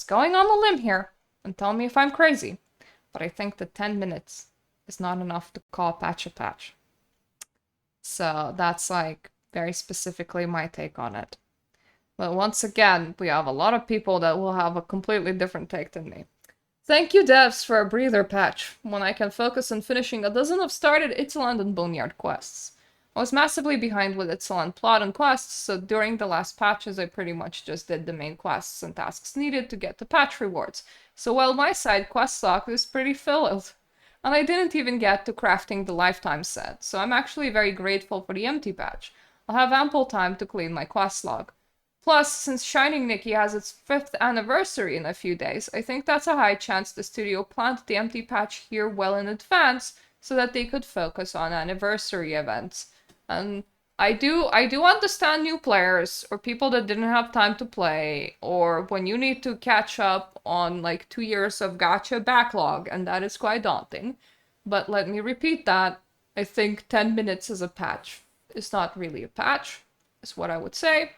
S1: going on a limb here, and tell me if I'm crazy. But I think that 10 minutes is not enough to call patch a patch. So that's like very specifically my take on it. But once again, we have a lot of people that will have a completely different take than me. Thank you, devs, for a breather patch, when I can focus on finishing a dozen of started Italand and Boneyard quests. I was massively behind with Italand plot and quests, so during the last patches I pretty much just did the main quests and tasks needed to get the patch rewards, so while my side quest log is pretty filled. And I didn't even get to crafting the lifetime set, so I'm actually very grateful for the empty patch. I'll have ample time to clean my quest log. Plus, since Shining Nikki has its 5th anniversary in a few days, I think that's a high chance the studio planned the empty patch here well in advance so that they could focus on anniversary events. And I do understand new players or people that didn't have time to play, or when you need to catch up on like 2 years of gacha backlog, and that is quite daunting. But let me repeat that. I think 10 minutes as a patch is not really a patch, is what I would say.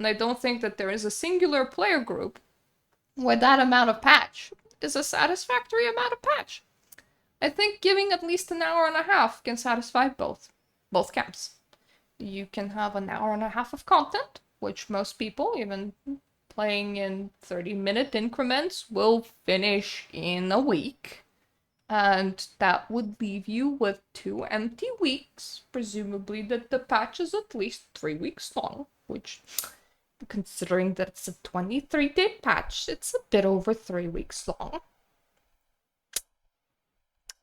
S1: And I don't think that there is a singular player group where that amount of patch is a satisfactory amount of patch. I think giving at least an hour and a half can satisfy both camps. You can have an hour and a half of content, which most people, even playing in 30-minute increments, will finish in a week. And that would leave you with 2 empty weeks, presumably that the patch is at least 3 weeks long, which, considering that it's a 23-day patch, it's a bit over 3 weeks long.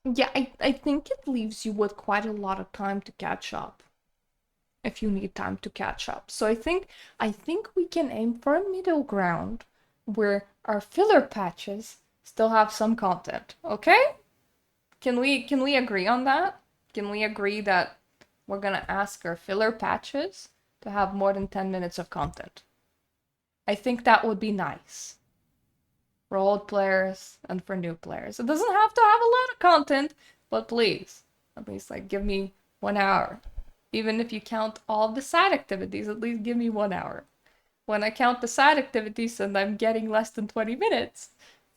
S1: Yeah, I think it leaves you with quite a lot of time to catch up. if you need time to catch up. So I think we can aim for a middle ground where our filler patches still have some content. Okay? Can we agree on that? Can we agree that we're gonna ask our filler patches to have more than 10 minutes of content? I think that would be nice. For old players and for new players. It doesn't have to have a lot of content, but please, at least like give me 1 hour. Even if you count all the side activities, at least give me 1 hour. When I count the side activities and I'm getting less than 20 minutes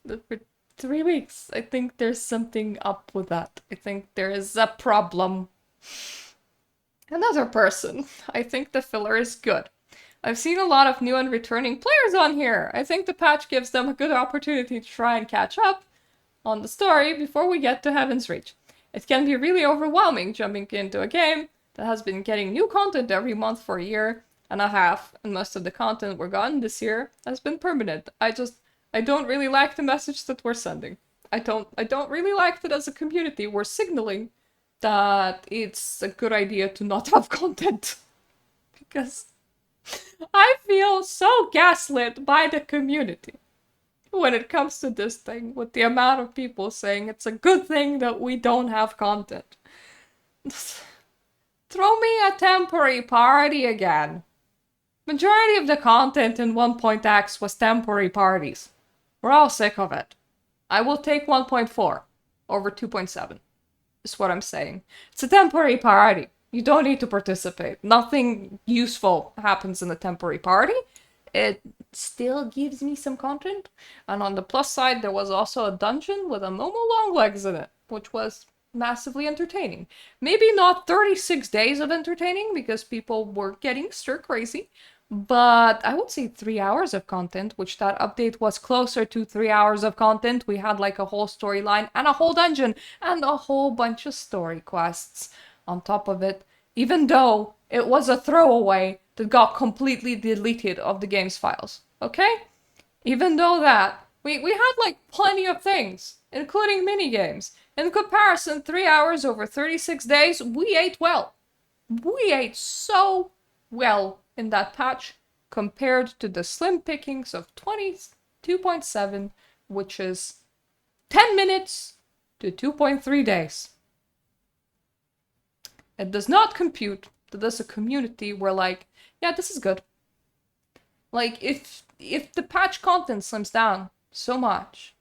S1: for 3 weeks, I think there's something up with that. I think there is a problem. Another person. I think the filler is good. I've seen a lot of new and returning players on here. I think the patch gives them a good opportunity to try and catch up on the story before we get to Heaven's Reach. It can be really overwhelming jumping into a game that has been getting new content every month for a year and a half, and most of the content we're gotten this year has been permanent. I don't really like the message that we're sending. I don't really like that as a community we're signaling that it's a good idea to not have content. Because I feel so gaslit by the community when it comes to this thing, with the amount of people saying it's a good thing that we don't have content. Throw me a temporary party again. Majority of the content in 1.x was temporary parties. We're all sick of it. I will take 1.4 over 2.7, is what I'm saying. It's a temporary party. You don't need to participate. Nothing useful happens in a temporary party. It still gives me some content. And on the plus side, there was also a dungeon with a Momo Longlegs in it, which was massively entertaining. Maybe not 36 days of entertaining, because people were getting stir crazy, but I would say 3 hours of content, which that update was closer to 3 hours of content. We had like a whole storyline and a whole dungeon and a whole bunch of story quests on top of it, even though it was a throwaway that got completely deleted of the game's files, okay? Even though that, we had like plenty of things, including minigames. In comparison, 3 hours over 36 days, we ate well. We ate so well in that patch compared to the slim pickings of 22.7, which is 10 minutes to 2.3 days. It does not compute that as a community we're like, yeah, this is good. Like, if the patch content slims down so much,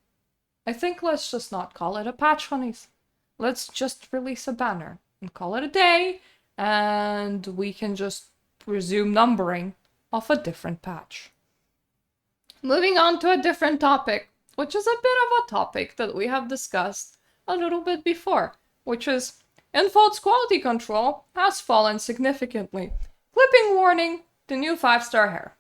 S1: I think let's just not call it a patch, honeys. Let's just release a banner and call it a day, and we can just resume numbering of a different patch. Moving on to a different topic, which is a bit of a topic that we have discussed a little bit before, which is Infold's quality control has fallen significantly. Clipping warning, the new 5-star hair.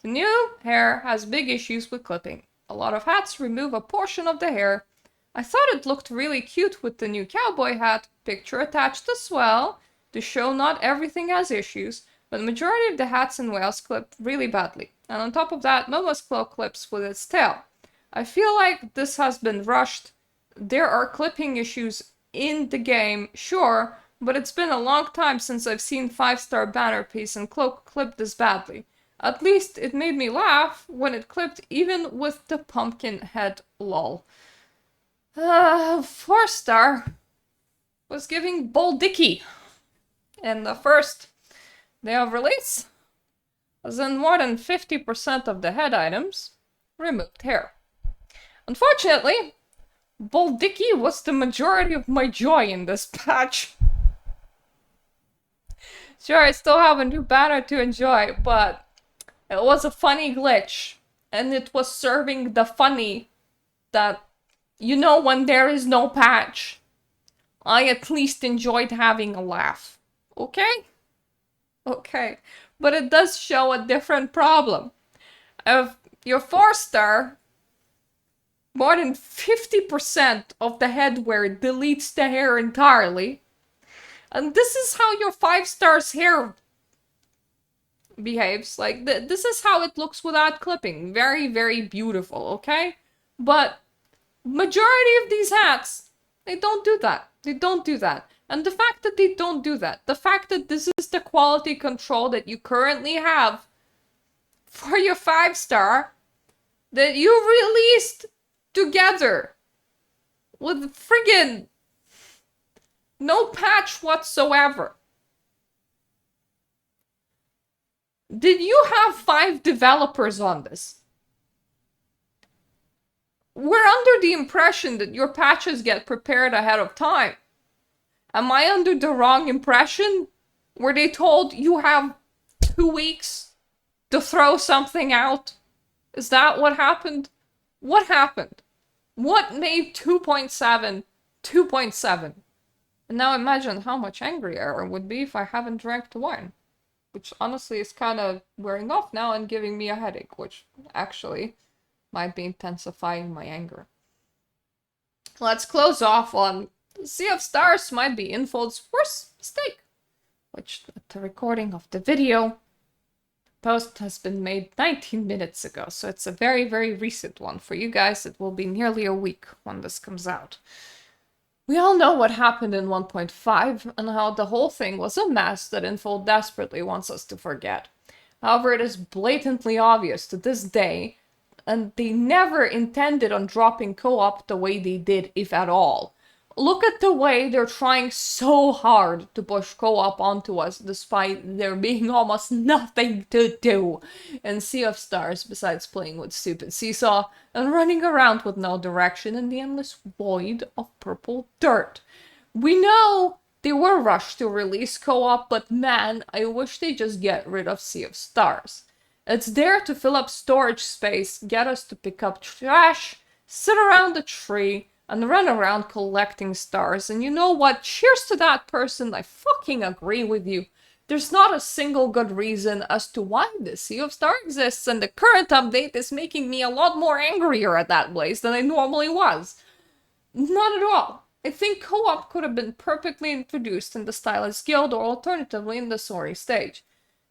S1: The new hair has big issues with clipping. A lot of hats remove a portion of the hair. I thought it looked really cute with the new cowboy hat, picture attached as well, to show not everything has issues, but the majority of the hats in Wales clip really badly. And on top of that, Momo's cloak clips with its tail. I feel like this has been rushed. There are clipping issues in the game, sure, but it's been a long time since I've seen 5-star banner piece and cloak clip this badly. At least it made me laugh when it clipped even with the pumpkin head lol. 4-star was giving Bull Dicky in the first day of release, as in more than 50% of the head items removed hair. Unfortunately, Bull Dicky was the majority of my joy in this patch. Sure, I still have a new banner to enjoy, but it was a funny glitch, and it was serving the funny that, you know, when there is no patch, I at least enjoyed having a laugh. Okay? Okay. But it does show a different problem. If your 4-star, more than 50% of the headwear deletes the hair entirely, and this is how your 5-star's hair behaves. Like, this is how it looks without clipping. Very, very beautiful, okay? But majority of these hats, they don't do that. They don't do that. And the fact that they don't do that, the fact that this is the quality control that you currently have for your 5-star that you released together with friggin' no patch whatsoever. Did you have 5 developers on this? We're under the impression that your patches get prepared ahead of time. Am I under the wrong impression? Were they told you have 2 weeks to throw something out? Is that what happened? What happened? What made 2.7 2.7? And now imagine how much angrier I would be if I haven't drank the wine. Which honestly is kind of wearing off now and giving me a headache, which actually might be intensifying my anger. Let's close off on Sea of Stars might be Infold's worst mistake, which at the recording of the video, the post has been made 19 minutes ago, so it's a very, very recent one. For you guys, it will be nearly a week when this comes out. We all know what happened in 1.5 and how the whole thing was a mess that Infold desperately wants us to forget. However, it is blatantly obvious to this day, and they never intended on dropping co-op the way they did, if at all. Look at the way they're trying so hard to push co-op onto us, despite there being almost nothing to do in Sea of Stars besides playing with stupid seesaw and running around with no direction in the endless void of purple dirt. We know they were rushed to release co-op, but man, I wish they just get rid of Sea of Stars. It's there to fill up storage space, get us to pick up trash, sit around a tree, and run around collecting stars. And you know what? Cheers to that person. I fucking agree with you. There's not a single good reason as to why the Sea of Stars exists, and the current update is making me a lot more angrier at that place than I normally was. Not at all. I think co-op could have been perfectly introduced in the Stylist Guild or alternatively in the Sori stage.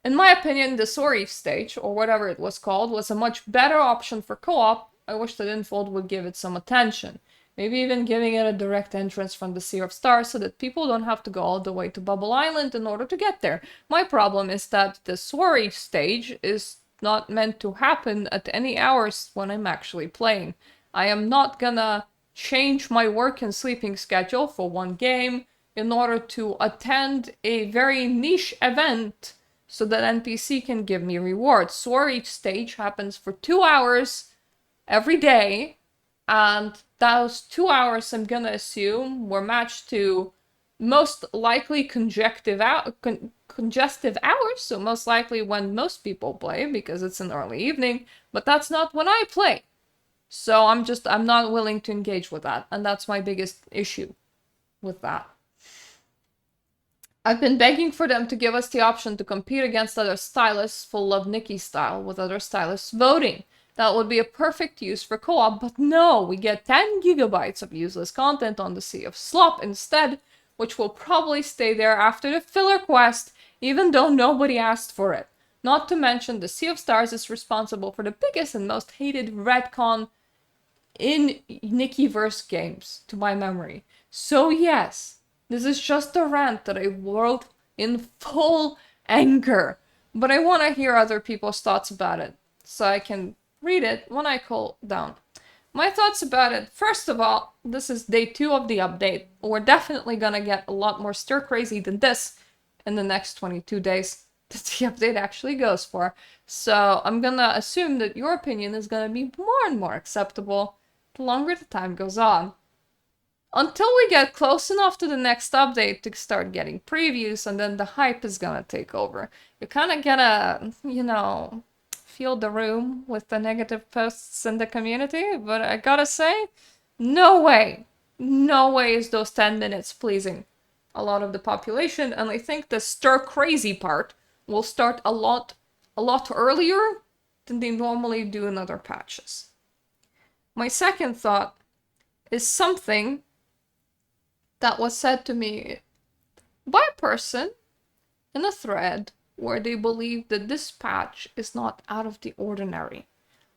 S1: In my opinion, the Sori stage, or whatever it was called, was a much better option for co-op. I wish that Infold would give it some attention. Maybe even giving it a direct entrance from the Sea of Stars so that people don't have to go all the way to Bubble Island in order to get there. My problem is that the Sori stage is not meant to happen at any hours when I'm actually playing. I am not gonna change my work and sleeping schedule for one game in order to attend a very niche event so that NPC can give me rewards. Sori stage happens for 2 hours every day, and those 2 hours, I'm gonna assume, were matched to most likely congestive hours, so most likely when most people play, because it's an early evening, but that's not when I play. So I'm not willing to engage with that, and that's my biggest issue with that. I've been begging for them to give us the option to compete against other stylists full of Nikki style, with other stylists voting. That would be a perfect use for co-op, but no, we get 10 gigabytes of useless content on the Sea of Slop instead, which will probably stay there after the filler quest, even though nobody asked for it. Not to mention, the Sea of Stars is responsible for the biggest and most hated retcon in Nikkiverse games, to my memory. So yes, this is just a rant that I wrote in full anger, but I want to hear other people's thoughts about it, so I can read it when I cool down. My thoughts about it, first of all, this is day 2 of the update. We're definitely gonna get a lot more stir crazy than this in the next 22 days that the update actually goes for. So I'm gonna assume that your opinion is gonna be more and more acceptable the longer the time goes on. Until we get close enough to the next update to start getting previews, and then the hype is gonna take over. You're kinda gonna, fill the room with the negative posts in the community, but I gotta say, no way is those 10 minutes pleasing a lot of the population, and I think the stir crazy part will start a lot earlier than they normally do in other patches. My second thought is something that was said to me by a person in a thread where they believe that this patch is not out of the ordinary.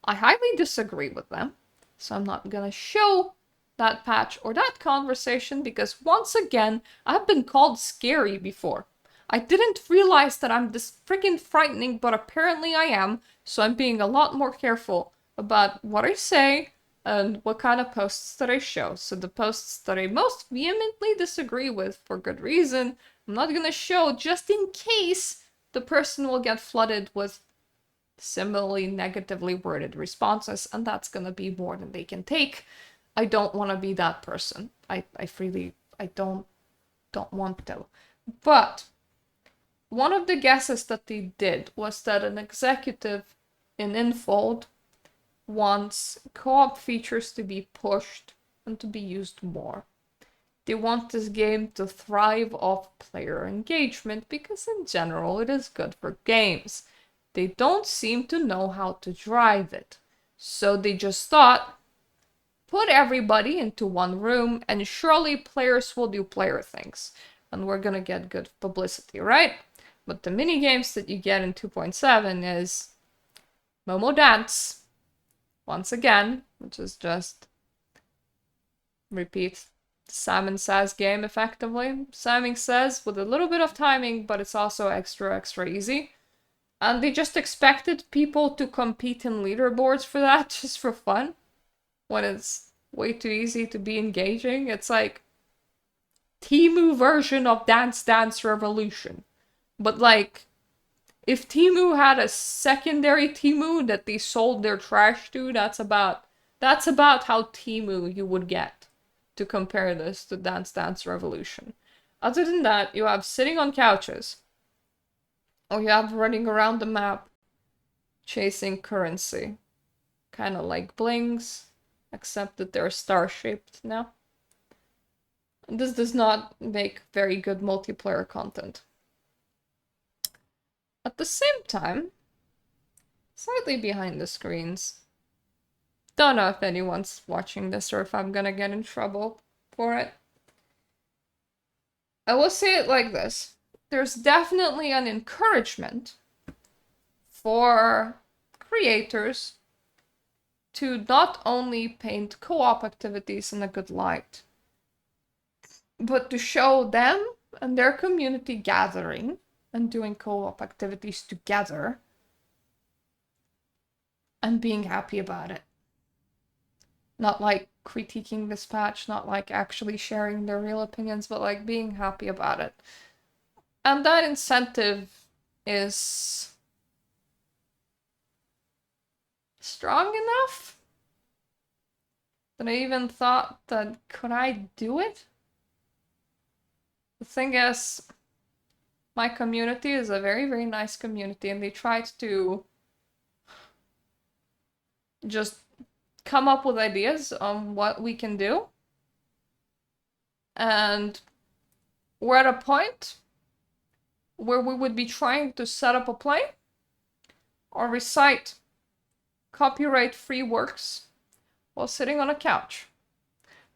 S1: I highly disagree with them, so I'm not gonna show that patch or that conversation, because once again, I've been called scary before. I didn't realize that I'm this freaking frightening, but apparently I am, so I'm being a lot more careful about what I say and what kind of posts that I show. So the posts that I most vehemently disagree with, for good reason, I'm not gonna show just in case the person will get flooded with similarly negatively worded responses, and that's gonna be more than they can take. I don't want to be that person. I don't want to. But one of the guesses that they did was that an executive in Infold wants co-op features to be pushed and to be used more. They want this game to thrive off player engagement because in general it is good for games. They don't seem to know how to drive it. So they just thought, put everybody into one room and surely players will do player things. And we're gonna get good publicity, right? But the mini games that you get in 2.7 is Momo Dance, once again, which is just repeat Simon Says game effectively. Simon Says with a little bit of timing, but it's also extra easy. And they just expected people to compete in leaderboards for that, just for fun, when it's way too easy to be engaging. It's like Temu version of Dance Dance Revolution. But like, if Temu had a secondary Temu that they sold their trash to, that's about how Temu you would get to compare this to Dance Dance Revolution. Other than that, you have sitting on couches, or you have running around the map chasing currency. Kind of like blings, except that they're star-shaped now. And this does not make very good multiplayer content. At the same time, slightly behind the screens, don't know if anyone's watching this or if I'm gonna get in trouble for it. I will say it like this. There's definitely an encouragement for creators to not only paint co-op activities in a good light, but to show them and their community gathering and doing co-op activities together and being happy about it. Not like critiquing this patch, not like actually sharing their real opinions, but like being happy about it. And that incentive is strong enough that I even thought that could I do it? The thing is, my community is a very, very nice community, and they tried to just come up with ideas on what we can do. And we're at a point where we would be trying to set up a play or recite copyright-free works while sitting on a couch.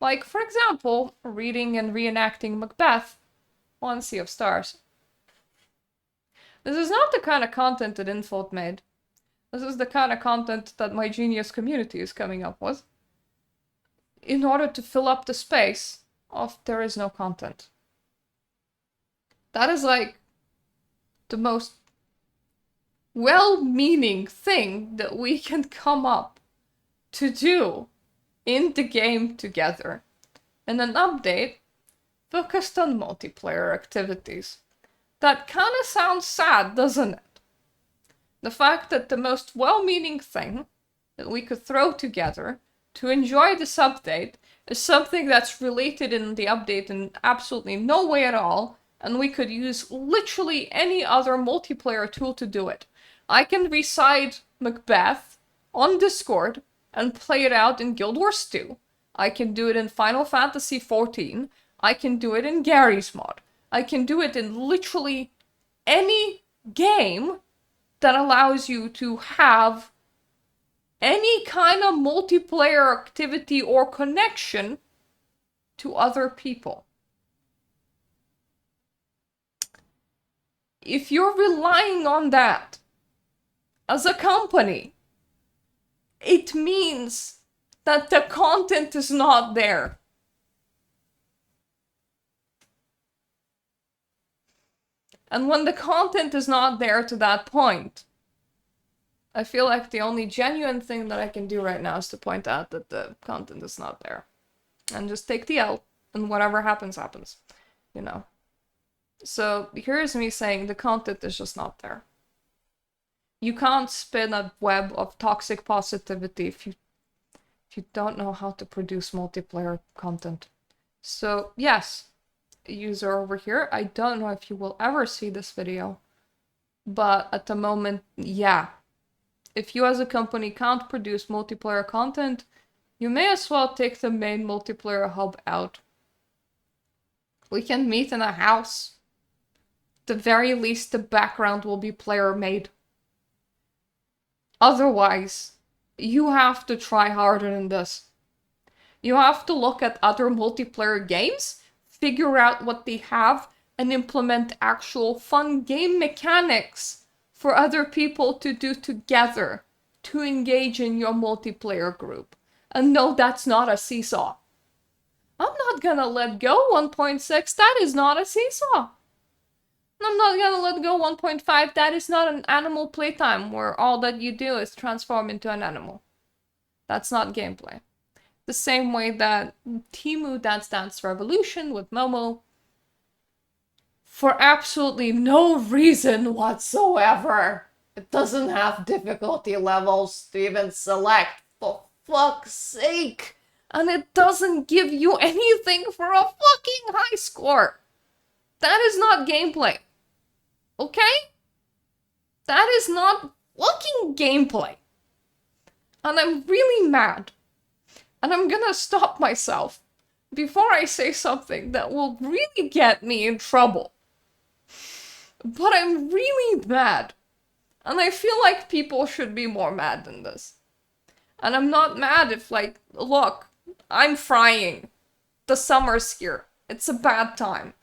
S1: Like, for example, reading and reenacting Macbeth on Sea of Stars. This is not the kind of content that Infold made. This is the kind of content that my genius community is coming up with in order to fill up the space of there is no content. That is like the most well-meaning thing that we can come up to do in the game together. And an update focused on multiplayer activities. That kind of sounds sad, doesn't it? The fact that the most well-meaning thing that we could throw together to enjoy this update is something that's related in the update in absolutely no way at all, and we could use literally any other multiplayer tool to do it. I can recite Macbeth on Discord and play it out in Guild Wars 2. I can do it in Final Fantasy XIV. I can do it in Gary's mod. I can do it in literally any game that allows you to have any kind of multiplayer activity or connection to other people. If you're relying on that as a company, it means that the content is not there. And when the content is not there to that point, I feel like the only genuine thing that I can do right now is to point out that the content is not there. And just take the L, and whatever happens, happens. You know. So here's me saying the content is just not there. You can't spin a web of toxic positivity if you don't know how to produce multiplayer content. So yes, user over here, I don't know if you will ever see this video, but at the moment, yeah. If you as a company can't produce multiplayer content, you may as well take the main multiplayer hub out. We can meet in a house. At the very least, the background will be player made. Otherwise, you have to try harder than this. You have to look at other multiplayer games, figure out what they have, and implement actual fun game mechanics for other people to do together to engage in your multiplayer group. And no, that's not a seesaw. I'm not gonna let go 1.6, that is not a seesaw. I'm not gonna let go 1.5, that is not an animal playtime where all that you do is transform into an animal. That's not gameplay. The same way that Temu Dance Dance Revolution with Momo, for absolutely no reason whatsoever, it doesn't have difficulty levels to even select, for fuck's sake. And it doesn't give you anything for a fucking high score. That is not gameplay. Okay? That is not fucking gameplay. And I'm really mad. And I'm gonna stop myself before I say something that will really get me in trouble. But I'm really mad. And I feel like people should be more mad than this. And I'm not mad if, like, look, I'm frying. The summer's here. It's a bad time.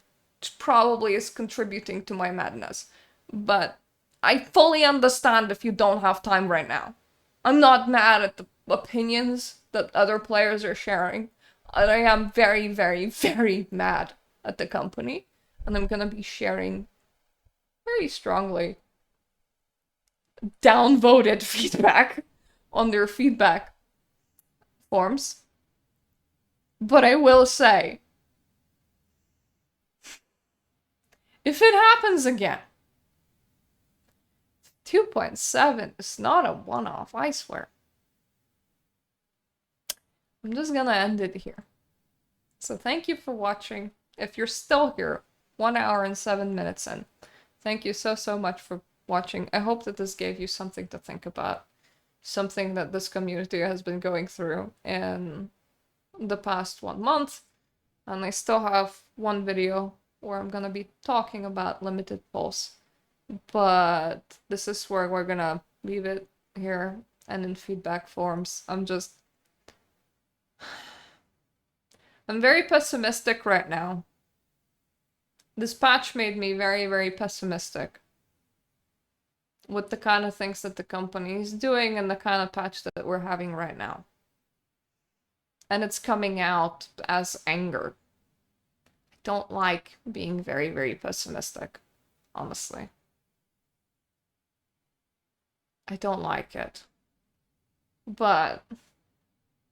S1: It probably is contributing to my madness. But I fully understand if you don't have time right now. I'm not mad at the opinions that other players are sharing. And I am very, very, very mad at the company. And I'm gonna be sharing very strongly downvoted feedback on their feedback forms. But I will say, if it happens again, 2.7 is not a one-off, I swear. I'm just gonna end it here. So thank you for watching. If you're still here, 1 hour and 7 minutes in, thank you so much for watching. I hope that this gave you something to think about. Something that this community has been going through in the past 1 month. And I still have one video where I'm gonna be talking about limited pulse. But this is where we're gonna leave it here and in feedback forms. I'm very pessimistic right now. This patch made me very, very pessimistic with the kind of things that the company is doing and the kind of patch that we're having right now. And it's coming out as anger. I don't like being very, very pessimistic, honestly. I don't like it. But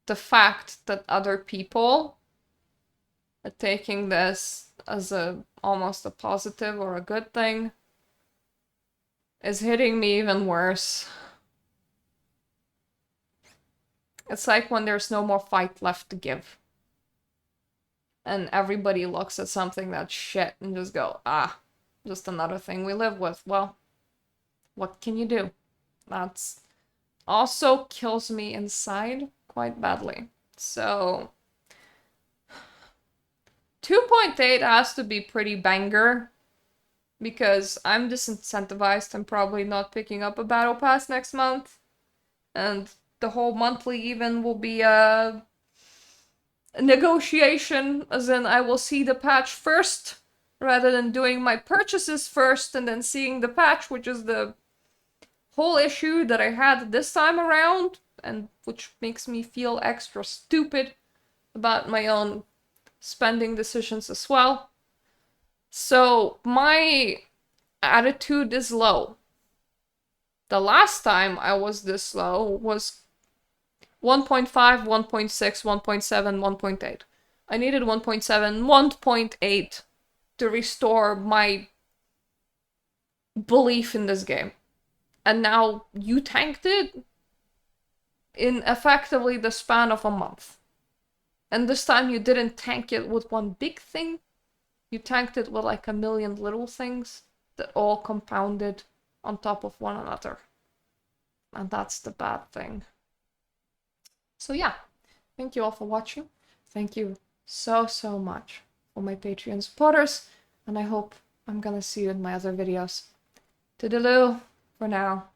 S1: the fact that other people are taking this as almost a positive or a good thing is hitting me even worse. It's like when there's no more fight left to give. And everybody looks at something that's shit and just go, ah, just another thing we live with. Well, what can you do? That's also kills me inside quite badly. So 2.8 has to be pretty banger because I'm disincentivized. I'm probably not picking up a battle pass next month. And the whole monthly even will be a negotiation, as in I will see the patch first rather than doing my purchases first and then seeing the patch, which is the whole issue that I had this time around. and which makes me feel extra stupid about my own spending decisions as well. So my attitude is low. The last time I was this low was 1.5, 1.6, 1.7, 1.8. I needed 1.7, 1.8 to restore my belief in this game. And now you tanked it in effectively the span of a month. And this time you didn't tank it with one big thing. You tanked it with like a million little things that all compounded on top of one another. And that's the bad thing. So yeah, thank you all for watching. Thank you so much for my Patreon supporters. And I hope I'm gonna see you in my other videos. Toodaloo for now.